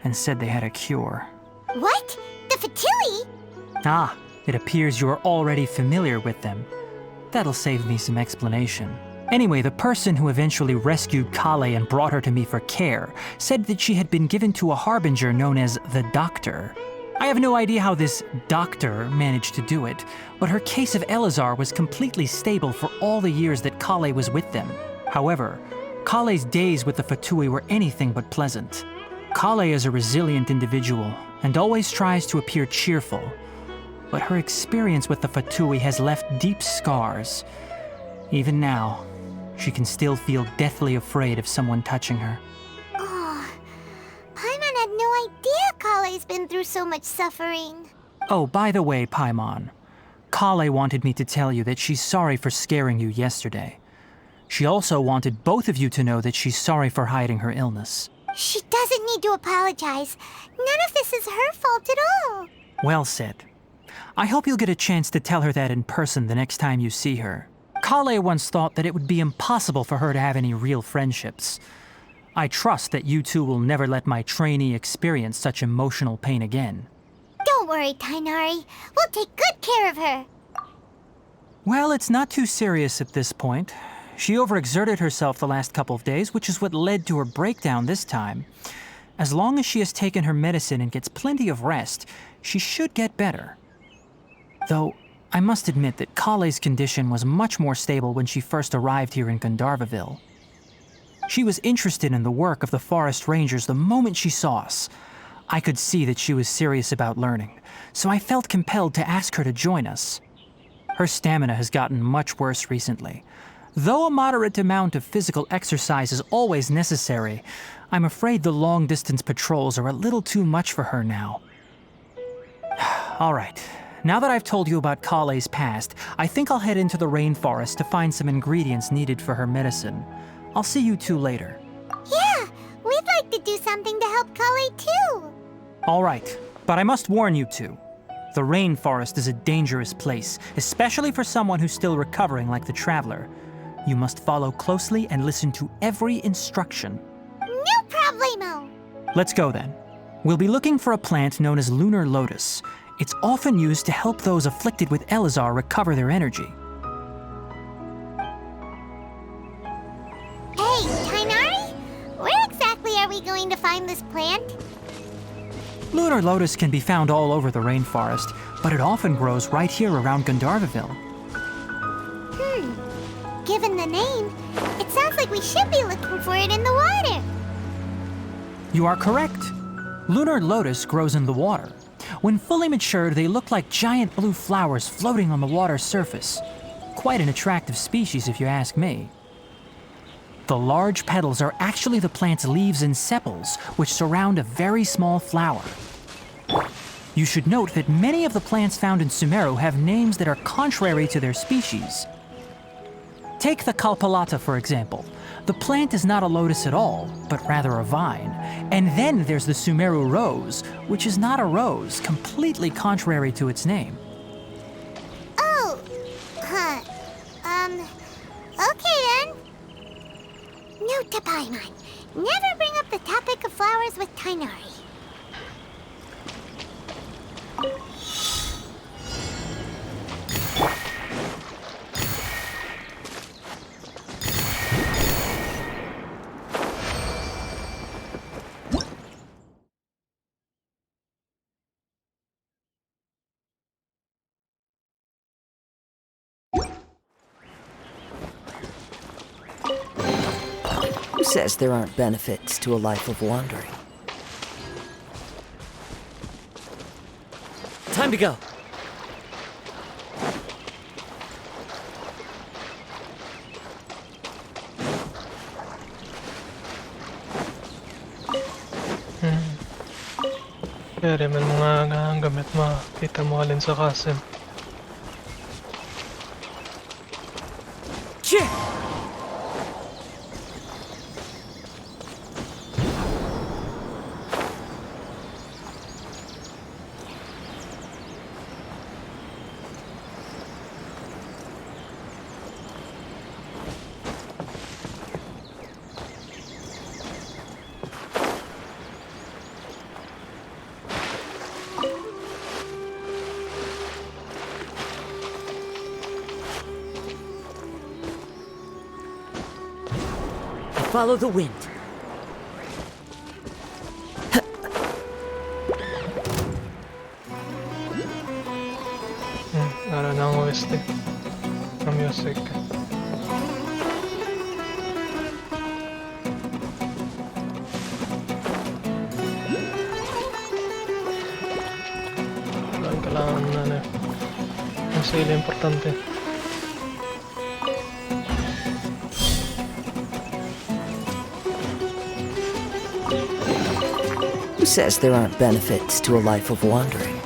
and said they had a cure. What? The Fatui? Ah, it appears you are already familiar with them. That'll save me some explanation. Anyway, the person who eventually rescued Collei and brought her to me for care said that she had been given to a harbinger known as the Doctor. I have no idea how this doctor managed to do it, but her case of Elazar was completely stable for all the years that Collei was with them. However, Collei's days with the Fatui were anything but pleasant. Collei is a resilient individual and always tries to appear cheerful, but her experience with the Fatui has left deep scars. Even now, she can still feel deathly afraid of someone touching her. Oh, Paimon had no idea Collei's been through so much suffering. Oh, by the way, Paimon, Collei wanted me to tell you that she's sorry for scaring you yesterday. She also wanted both of you to know that she's sorry for hiding her illness. She doesn't need to apologize. None of this is her fault at all. Well said. I hope you'll get a chance to tell her that in person the next time you see her. Collei once thought that it would be impossible for her to have any real friendships. I trust that you two will never let my trainee experience such emotional pain again. Don't worry, Tighnari. We'll take good care of her. Well, it's not too serious at this point. She overexerted herself the last couple of days, which is what led to her breakdown this time. As long as she has taken her medicine and gets plenty of rest, she should get better. Though, I must admit that Collei's condition was much more stable when she first arrived here in Gandharvaville. She was interested in the work of the forest rangers the moment she saw us. I could see that she was serious about learning, so I felt compelled to ask her to join us. Her stamina has gotten much worse recently. Though a moderate amount of physical exercise is always necessary, I'm afraid the long-distance patrols are a little too much for her now. All right. Now that I've told you about Collei's past, I think I'll head into the rainforest to find some ingredients needed for her medicine. I'll see you two later. Yeah, we'd like to do something to help Collei too. All right, but I must warn you two. The rainforest is a dangerous place, especially for someone who's still recovering like the Traveler. You must follow closely and listen to every instruction. No problemo. Let's go then. We'll be looking for a plant known as Lunar Lotus. It's often used to help those afflicted with Elazar recover their energy. Hey, Tighnari, where exactly are we going to find this plant? Lunar lotus can be found all over the rainforest, but it often grows right here around Gandharvaville. Given the name, it sounds like we should be looking for it in the water. You are correct. Lunar lotus grows in the water. When fully matured, they look like giant blue flowers floating on the water's surface. Quite an attractive species, if you ask me. The large petals are actually the plant's leaves and sepals, which surround a very small flower. You should note that many of the plants found in Sumeru have names that are contrary to their species. Take the Kalpalata, for example. The plant is not a lotus at all, but rather a vine. And then there's the Sumeru rose, which is not a rose, completely contrary to its name. Oh, okay then. Note to Paimon, never bring up the topic of flowers with Tighnari. Who says there aren't benefits to a life of wandering? Time to go. Kaya may mga gamit makita mo alin sa castle. Follow the wind. Para ng OST. Ng music. Kailangan na yung sila importante. Who says there aren't benefits to a life of wandering?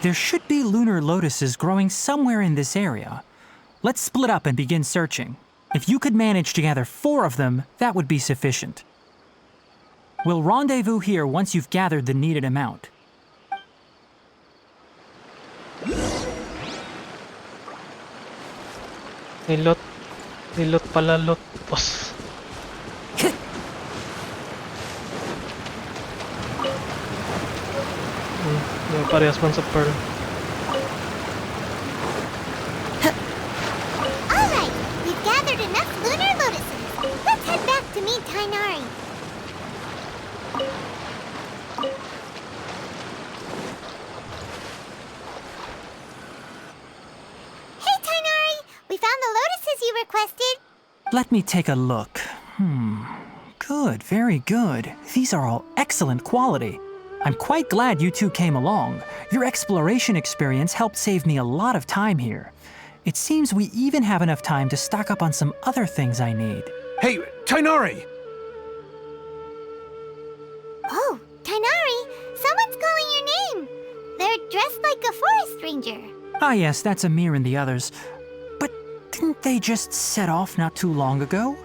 There should be lunar lotuses growing somewhere in this area. Let's split up and begin searching. If you could manage to gather 4 of them, that would be sufficient. We'll rendezvous here once you've gathered the needed amount. Nilot pala lotos. Parehas man sa pearl. Alright, we've gathered enough lunar lotuses. Let's head back to meet Tighnari. Hey Tighnari, we found the lotuses you requested. Let me take a look. Good, very good. These are all excellent quality. I'm quite glad you two came along. Your exploration experience helped save me a lot of time here. It seems we even have enough time to stock up on some other things I need. Hey, Tighnari! Oh, Tighnari, someone's calling your name. They're dressed like a forest ranger. Ah yes, that's Amir and the others. But didn't they just set off not too long ago?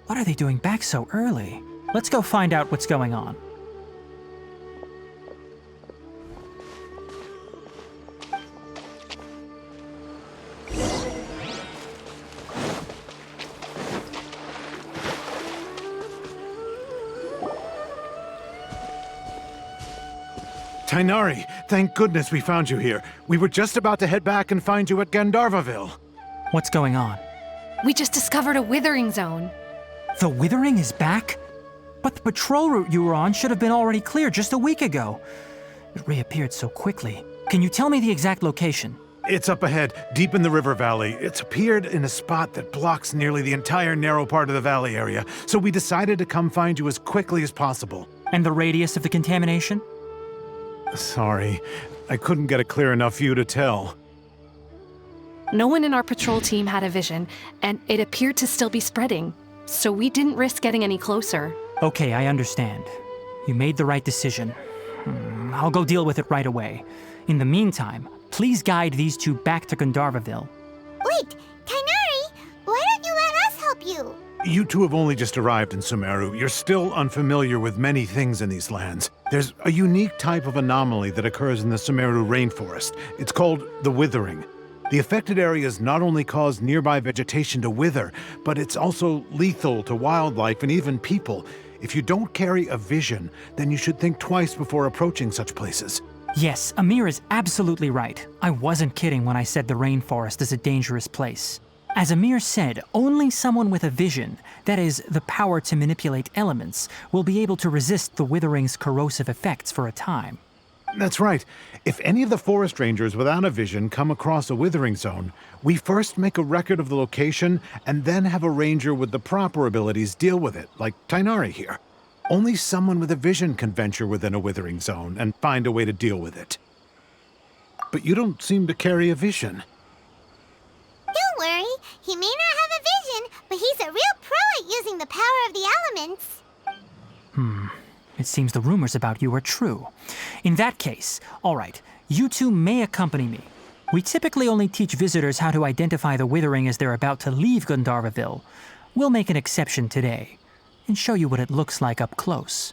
What are they doing back so early? Let's go find out what's going on. Tighnari, thank goodness we found you here. We were just about to head back and find you at Gandharvaville. What's going on? We just discovered a withering zone. The withering is back? But the patrol route you were on should have been already clear just a week ago. It reappeared so quickly. Can you tell me the exact location? It's up ahead, deep in the river valley. It's appeared in a spot that blocks nearly the entire narrow part of the valley area, so we decided to come find you as quickly as possible. And the radius of the contamination? Sorry, I couldn't get a clear enough view to tell. No one in our patrol team had a vision, and it appeared to still be spreading, so we didn't risk getting any closer. Okay, I understand. You made the right decision. I'll go deal with it right away. In the meantime, please guide these two back to Gandharvaville. Wait, Tighnari, why don't you let us help you? You two have only just arrived in Sumeru. You're still unfamiliar with many things in these lands. There's a unique type of anomaly that occurs in the Sumeru rainforest. It's called the withering. The affected areas not only cause nearby vegetation to wither, but it's also lethal to wildlife and even people. If you don't carry a vision, then you should think twice before approaching such places. Yes, Amir is absolutely right. I wasn't kidding when I said the rainforest is a dangerous place. As Amir said, only someone with a vision, that is, the power to manipulate elements, will be able to resist the withering's corrosive effects for a time. That's right. If any of the forest rangers without a vision come across a withering zone, we first make a record of the location and then have a ranger with the proper abilities deal with it, like Tighnari here. Only someone with a vision can venture within a withering zone and find a way to deal with it. But you don't seem to carry a vision. Don't worry, he may not have a vision, but he's a real pro at using the power of the elements. It seems the rumors about you are true. In that case, all right, you two may accompany me. We typically only teach visitors how to identify the withering as they're about to leave Gandharvaville. We'll make an exception today and show you what it looks like up close.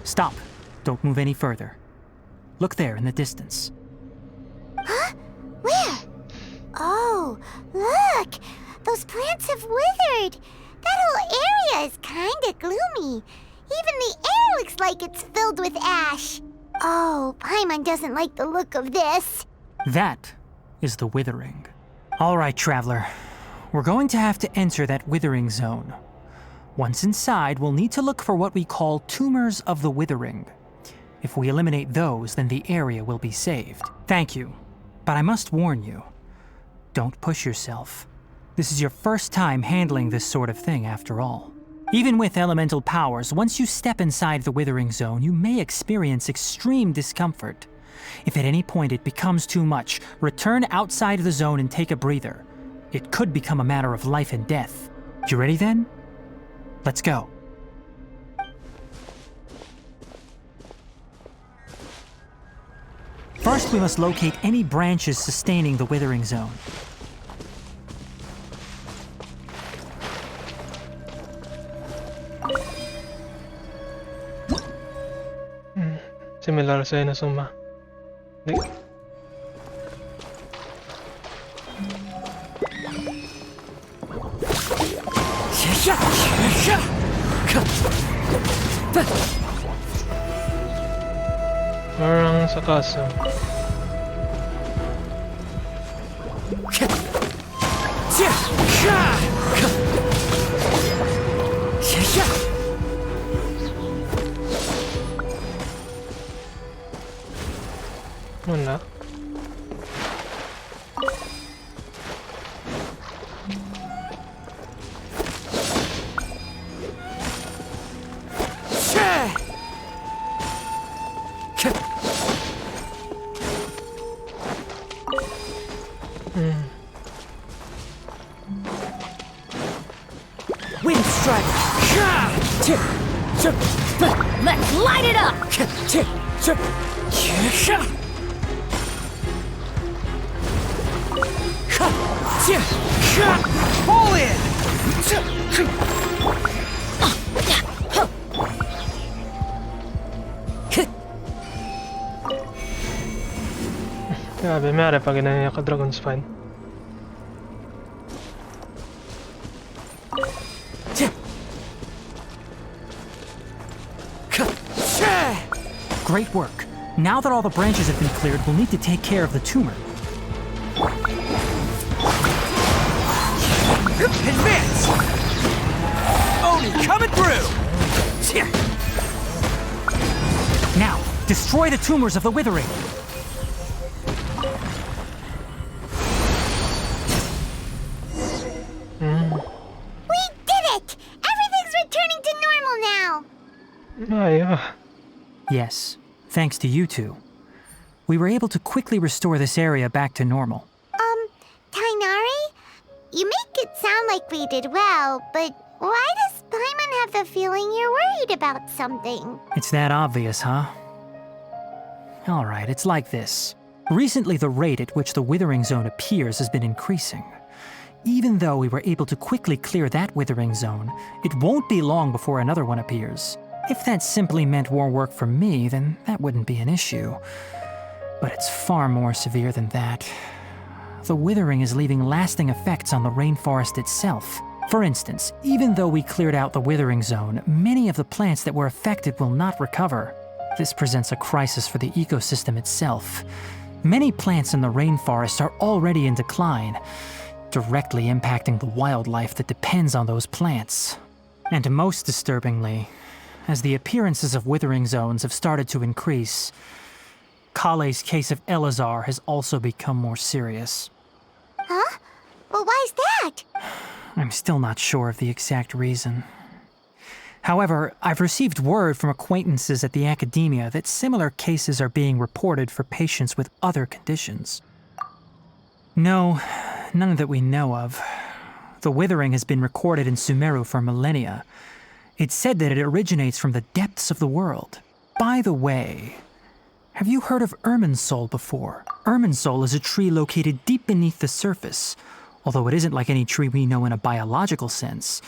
Stop. Don't move any further. Look there in the distance. Huh? Where? Oh, look! Those plants have withered! That whole area is kinda gloomy. Even the air looks like it's filled with ash. Oh, Paimon doesn't like the look of this. That is the withering. All right, traveler. We're going to have to enter that withering zone. Once inside, we'll need to look for what we call tumors of the withering. If we eliminate those, then the area will be saved. Thank you. But I must warn you, don't push yourself. This is your first time handling this sort of thing, after all. Even with elemental powers, once you step inside the withering zone, you may experience extreme discomfort. If at any point it becomes too much, return outside the zone and take a breather. It could become a matter of life and death. You ready then? Let's go. First, we must locate any branches sustaining the withering zone. Similar sa Inazuma. Di. Parang sa kaso. Wala. Wind strike! Let's light it up! Fall in! Grabe, mayari pa ganyan yung ka-dragon spine. Great work. Now that all the branches have been cleared, we'll need to take care of the tumor. Advance! Oni coming through! Now, destroy the tumors of the withering. We did it! Everything's returning to normal now! Yes, thanks to you two. We were able to quickly restore this area back to normal. Tighnari? You make it sound like we did well, but why does Paimon have the feeling you're worried about something? It's that obvious, huh? Alright, it's like this. Recently, the rate at which the withering zone appears has been increasing. Even though we were able to quickly clear that withering zone, it won't be long before another one appears. If that simply meant more work for me, then that wouldn't be an issue. But it's far more severe than that. The withering is leaving lasting effects on the rainforest itself. For instance, even though we cleared out the withering zone, many of the plants that were affected will not recover. This presents a crisis for the ecosystem itself. Many plants in the rainforest are already in decline, directly impacting the wildlife that depends on those plants. And most disturbingly, as the appearances of withering zones have started to increase, Collei's case of Elazar has also become more serious. Huh? Well, why's that? I'm still not sure of the exact reason. However, I've received word from acquaintances at the academia that similar cases are being reported for patients with other conditions. No, none that we know of. The withering has been recorded in Sumeru for millennia. It's said that it originates from the depths of the world. By the way, have you heard of Irminsul before? Irminsul is a tree located deep beneath the surface. Although it isn't like any tree we know in a biological sense,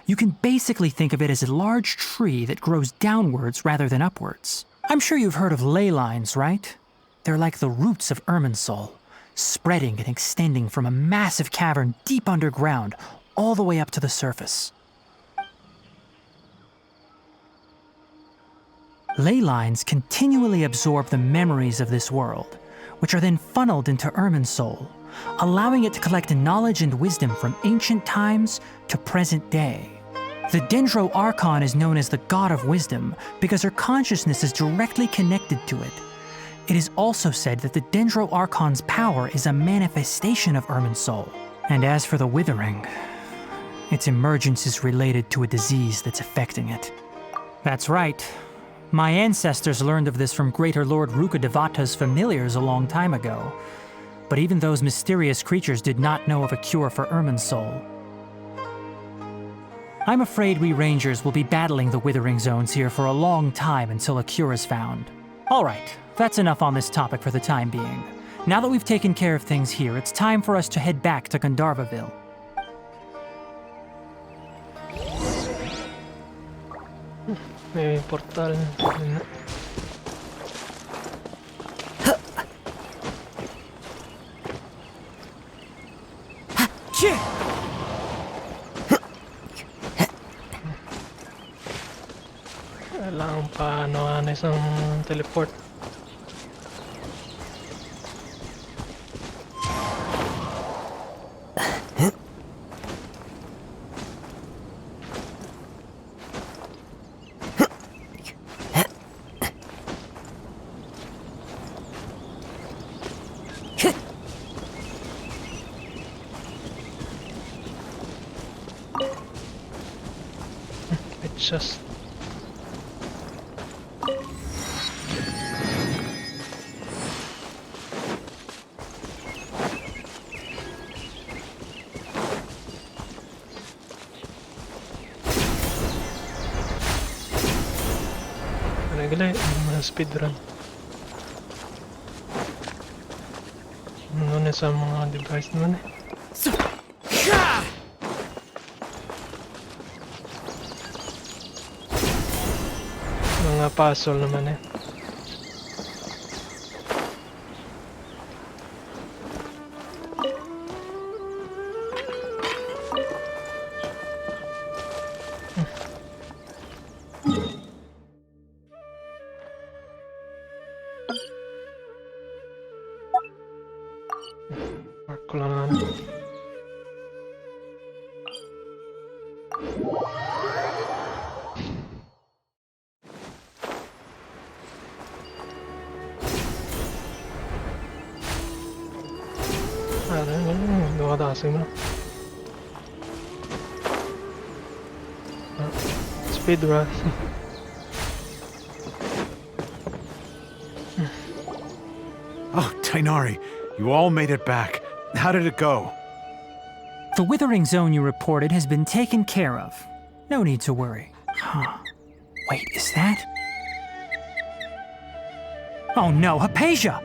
you can basically think of it as a large tree that grows downwards rather than upwards. I'm sure you've heard of ley lines, right? They're like the roots of Irminsul, spreading and extending from a massive cavern deep underground all the way up to the surface. Ley lines continually absorb the memories of this world, which are then funneled into Irminsul, allowing it to collect knowledge and wisdom from ancient times to present day. The Dendro Archon is known as the God of Wisdom because her consciousness is directly connected to it. It is also said that the Dendro Archon's power is a manifestation of Irminsul. And as for the Withering, its emergence is related to a disease that's affecting it. That's right. My ancestors learned of this from Greater Lord Rukkhadevata's familiars a long time ago. But even those mysterious creatures did not know of a cure for Irminsul. I'm afraid we Rangers will be battling the Withering Zones here for a long time until a cure is found. Alright, that's enough on this topic for the time being. Now that we've taken care of things here, it's time for us to head back to Gandharvaville. May portal. Kailangan pa ano isang teleport. It's just gila mga speedrun. Ano na sa mga device naman eh. Mga puzzle naman eh. Mark ko lang ano. Nakatasin mo na. Speedrun. Oh, Tighnari, you all made it back. How did it go? The withering zone you reported has been taken care of. No need to worry. Huh. Wait, is that? Oh no, Hypatia!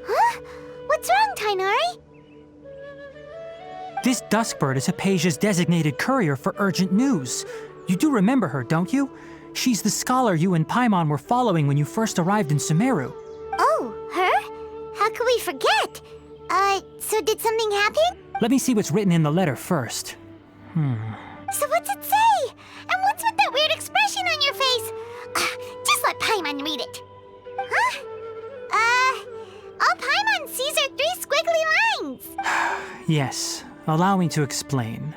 Huh? What's wrong, Tighnari? This Duskbird is Hypatia's designated courier for urgent news. You do remember her, don't you? She's the scholar you and Paimon were following when you first arrived in Sumeru. Oh, her? How could we forget? So did something happen? Let me see what's written in the letter first. So what's it say? And what's with that weird expression on your face? Just let Paimon read it. Huh? All Paimon sees are 3 squiggly lines. Yes, allow me to explain.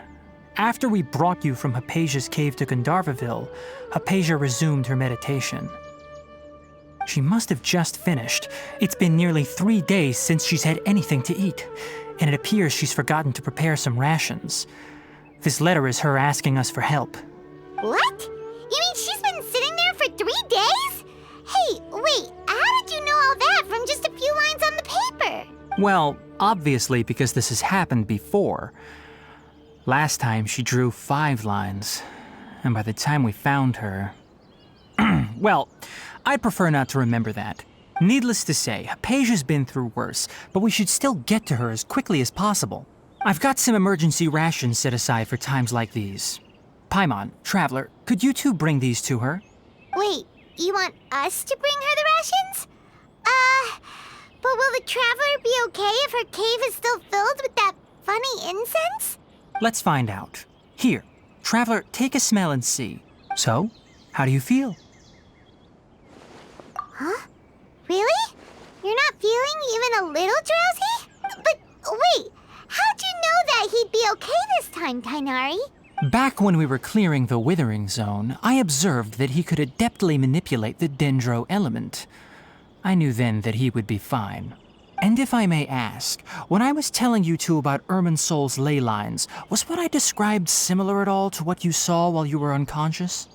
After we brought you from Hypatia's cave to Gandharvaville, Hypatia resumed her meditation. She must have just finished. It's been nearly 3 days since she's had anything to eat, and it appears she's forgotten to prepare some rations. This letter is her asking us for help. What? You mean she's been sitting there for 3 days? Hey, wait, how did you know all that from just a few lines on the paper? Well, obviously because this has happened before. Last time she drew 5 lines, and by the time we found her... Well, I'd prefer not to remember that. Needless to say, Hypatia's been through worse, but we should still get to her as quickly as possible. I've got some emergency rations set aside for times like these. Paimon, Traveler, could you two bring these to her? Wait, you want us to bring her the rations? But will the Traveler be okay if her cave is still filled with that funny incense? Let's find out. Here, Traveler, take a smell and see. So, how do you feel? Huh? Really? You're not feeling even a little drowsy? But wait, how'd you know that he'd be okay this time, Tighnari? Back when we were clearing the Withering Zone, I observed that he could adeptly manipulate the Dendro element. I knew then that he would be fine. And if I may ask, when I was telling you two about Irminsol's ley lines, was what I described similar at all to what you saw while you were unconscious?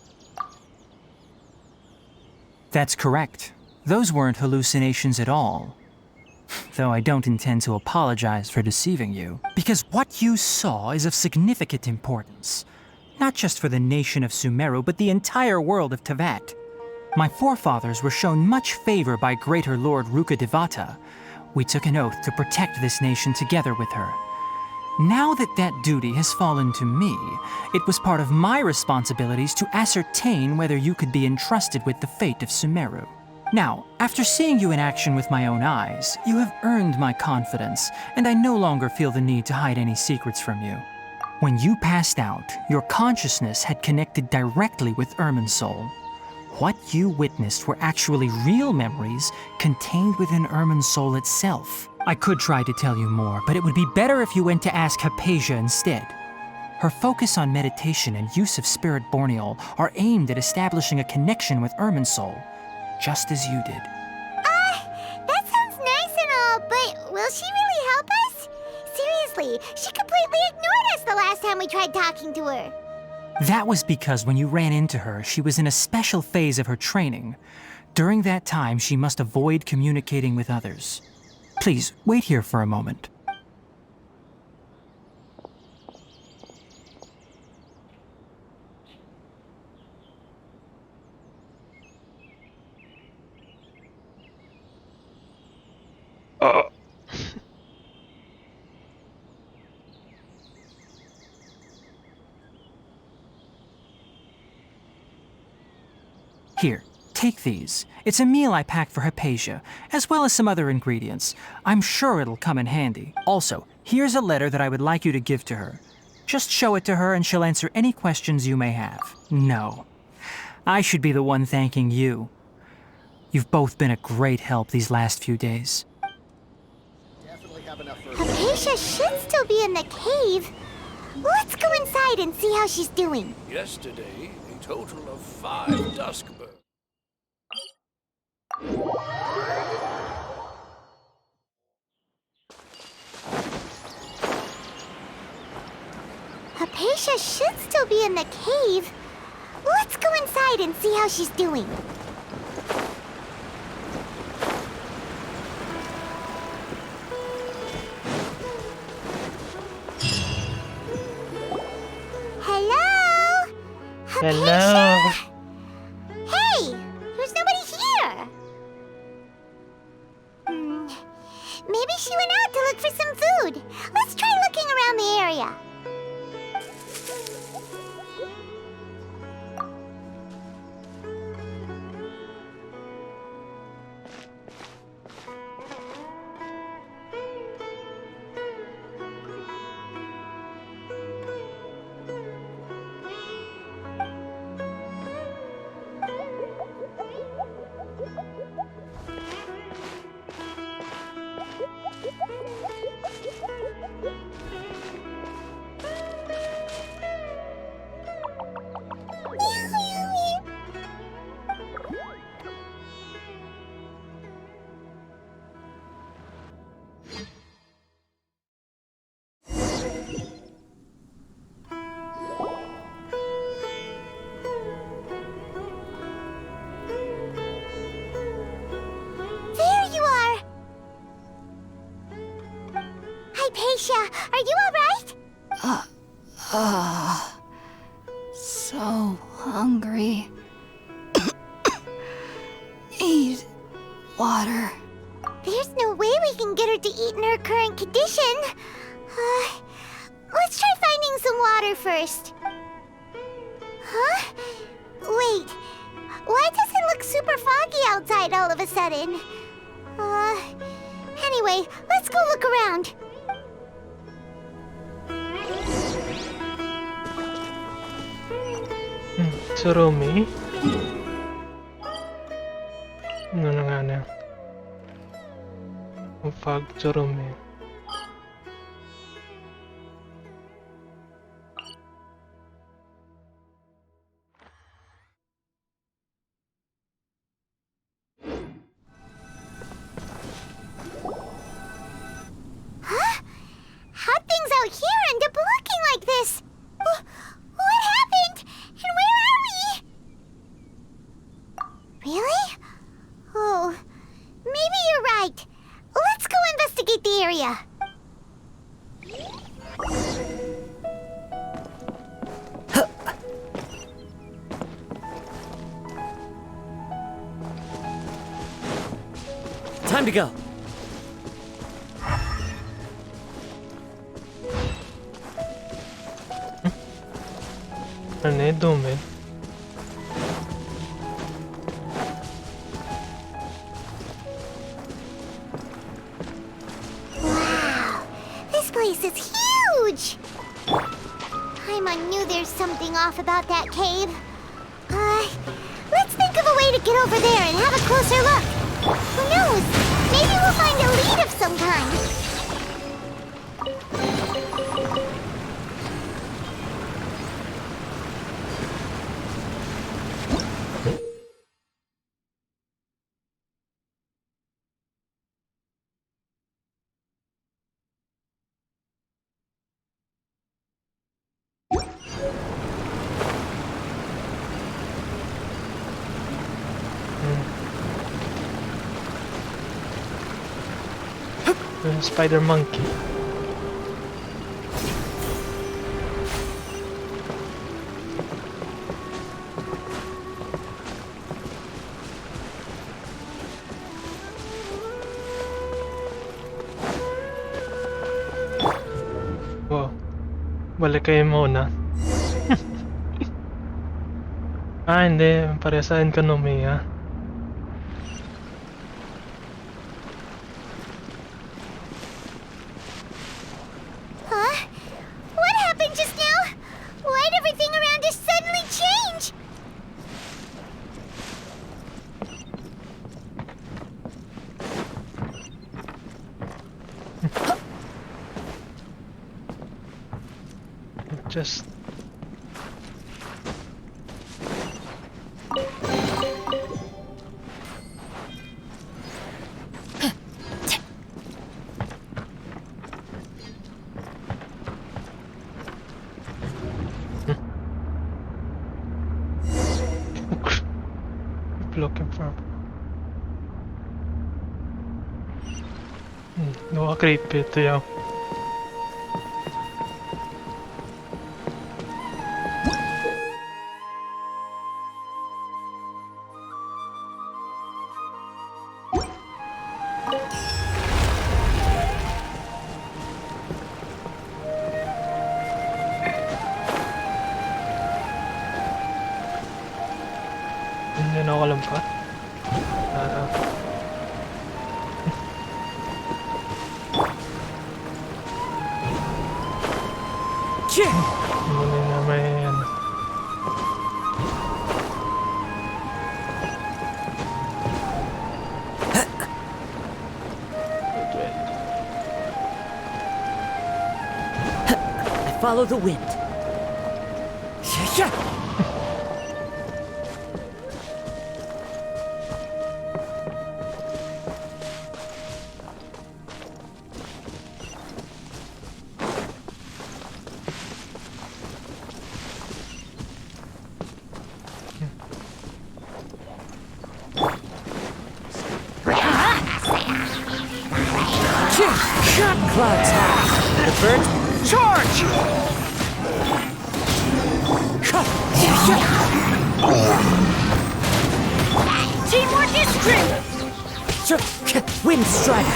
That's correct. Those weren't hallucinations at all. Though I don't intend to apologize for deceiving you, because what you saw is of significant importance. Not just for the nation of Sumeru, but the entire world of Teyvat. My forefathers were shown much favor by Greater Lord Rukkhadevata. We took an oath to protect this nation together with her. Now that that duty has fallen to me, it was part of my responsibilities to ascertain whether you could be entrusted with the fate of Sumeru. Now, after seeing you in action with my own eyes, you have earned my confidence, and I no longer feel the need to hide any secrets from you. When you passed out, your consciousness had connected directly with Irminsul. What you witnessed were actually real memories contained within Irminsul itself. I could try to tell you more, but it would be better if you went to ask Hypatia instead. Her focus on meditation and use of Spirit Borneol are aimed at establishing a connection with Irminsul, just as you did. That sounds nice and all, but will she really help us? Seriously, she completely ignored us the last time we tried talking to her. That was because when you ran into her, she was in a special phase of her training. During that time, she must avoid communicating with others. Please, wait here for a moment. Oh. Here, take these. It's a meal I packed for Hypatia, as well as some other ingredients. I'm sure it'll come in handy. Also, here's a letter that I would like you to give to her. Just show it to her and she'll answer any questions you may have. No. I should be the one thanking you. You've both been a great help these last few days. Hypatia should still be in the cave. Let's go inside and see how she's doing. Yesterday, a total of 5 dusk birds. Hypatia should still be in the cave. Let's go inside and see how she's doing. Hello? Hello. Hey, there's nobody here. Maybe she went out to look for some food. Let's try looking around the area. Hypatia, are you alright? So hungry. Eat water. There's no way we can get her to eat in her current condition. Let's try finding some water first. Huh? Wait, why does it look super foggy outside all of a sudden? Anyway, let's go look around. Surumi. Ano na nga na? Ang fog Surumi. Huh? How'd things out here end up looking like this? What happened? And where are we? Really? Oh, maybe you're right. Let's go investigate the area. Time to go. Ne dumi. Wow, this place is huge! Paimon knew there's something off about that cave. Let's think of a way to get over there and have a closer look. Who knows? Maybe we'll find a lead of some kind. Spider monkey. balik kayo muna. Hindi. Pareha sa ekonomiya. Huh? What happened just now? Why'd everything around us suddenly change? Just... looking for... Nakaka-creepy ito yung... Hindi na ako alam pa. Muli na may ano. I follow the wind. Clouds high. The birds charge! Teamwork is strength! Wind strike!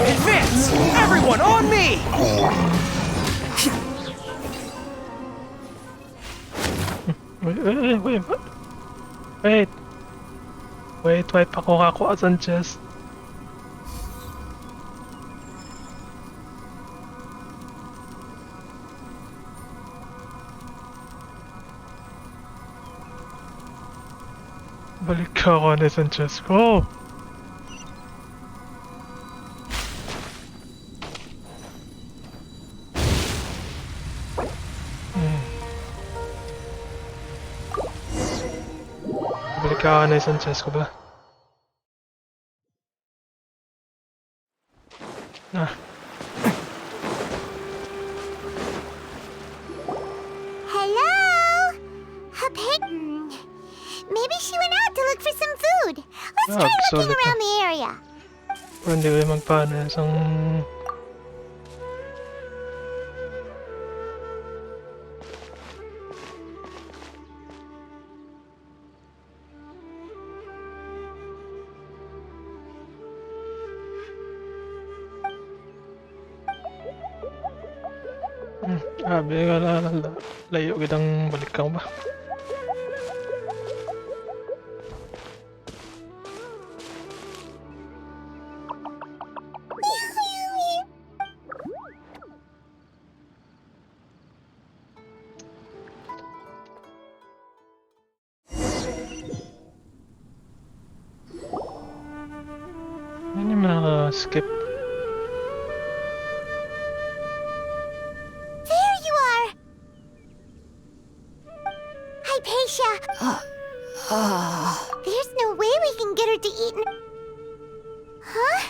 Advance! Everyone on me! Wait, pakuha ko asan chest. Balik ka ako na isang chest ko. Balik ka ako na isang chest ko ba? Hello? Maybe she went out to look for some food. Let's try looking around the area. Pero hindi ko magpaano isang... Sabi ka layo kitang balik ka ba? Hindi naman naka-skip. There's no way we can get her to eat. Huh?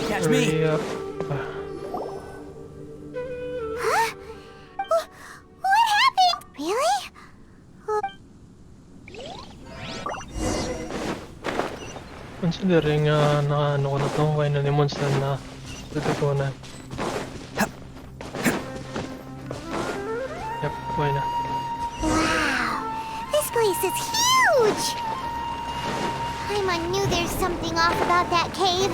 Catch me! Huh? What happened? Really? Considering na ano ko na itong kaya na monster na tututunan. Yep, why na. This place is huge! Paimon knew there's something off about that cave.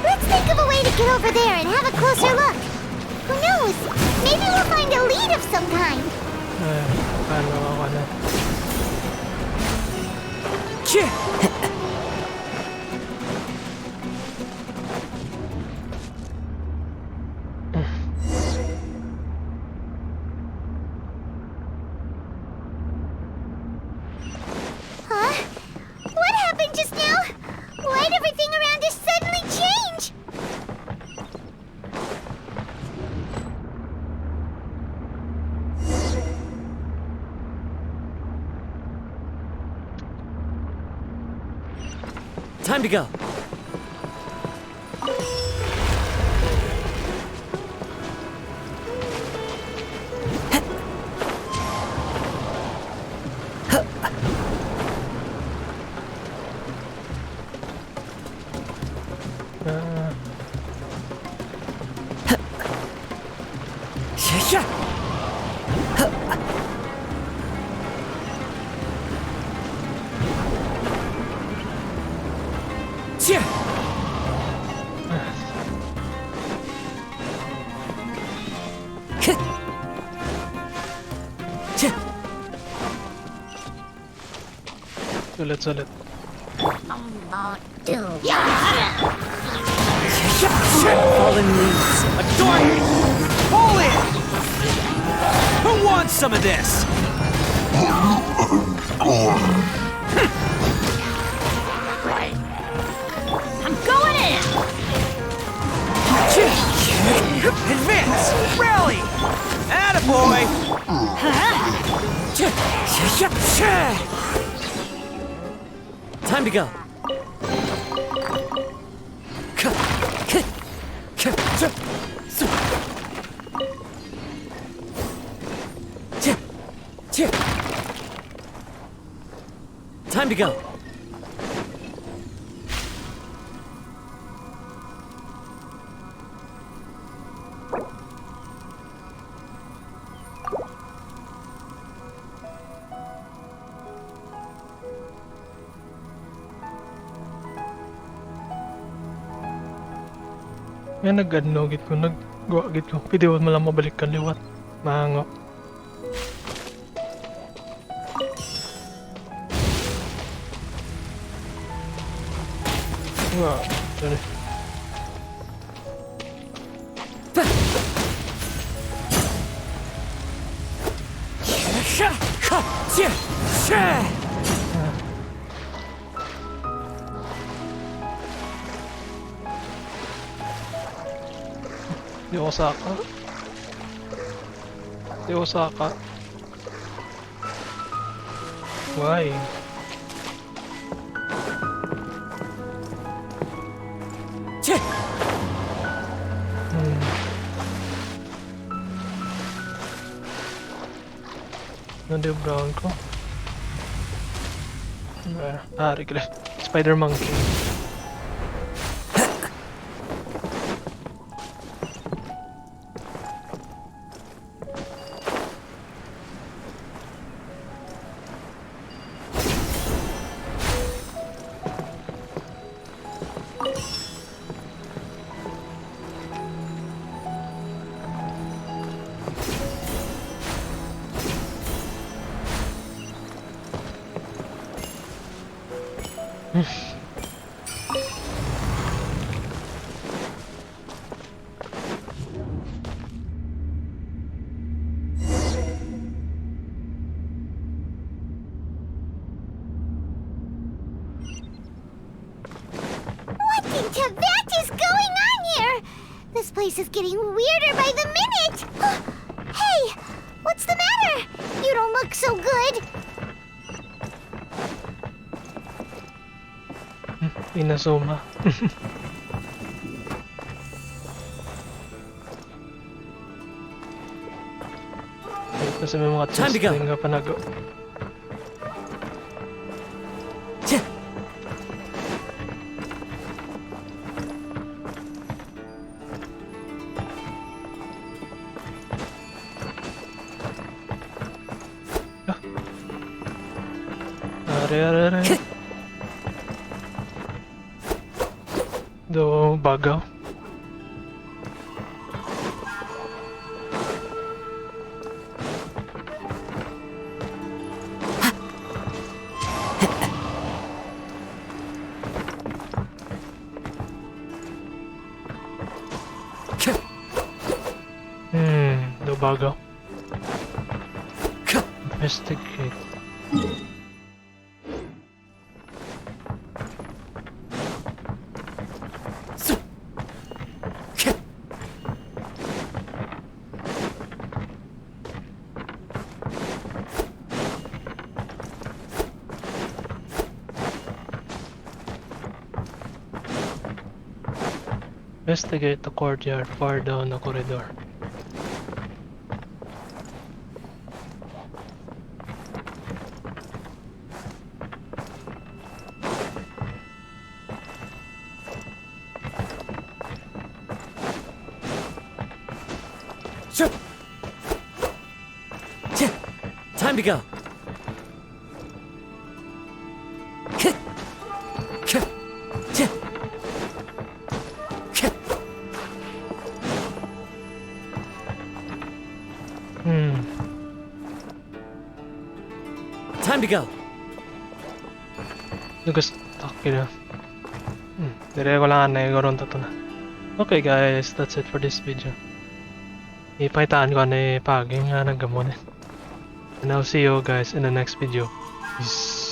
Let's think of a way to get over there and have a closer look. Who knows? Maybe we'll find a lead of some kind. Paano ako na? Huh? What happened just now? Why'd everything around us suddenly change? Time to go. Sulit. Fallen leaves. Adore me! Pull in! Who wants some of this? I'm going in! Advance! Rally! Attaboy! Time to go. Time to go. Yan nag-ano git ko, nag-go git ko. Pwede mo lang mabalik ka liwat. Mango. Wow, sorry. Di Osaka. Why? Nandiyo brown ko. Regret. Spider Monkey. What is going on here? This place is getting weirder by the minute. Hey, what's the matter? You don't look so good. Inazuma. Kasi may mga testing nga panago. Are. Do bagaw. Do bagaw. Investigate. Investigate the courtyard far down the corridor. Sure. Time to go. Time to go. Nag-stuck yun. Dire ko lang na ikaroon to na. Okay guys, that's it for this video. Ipakitaan ko na paging naggamon. And I'll see you guys in the next video. Peace.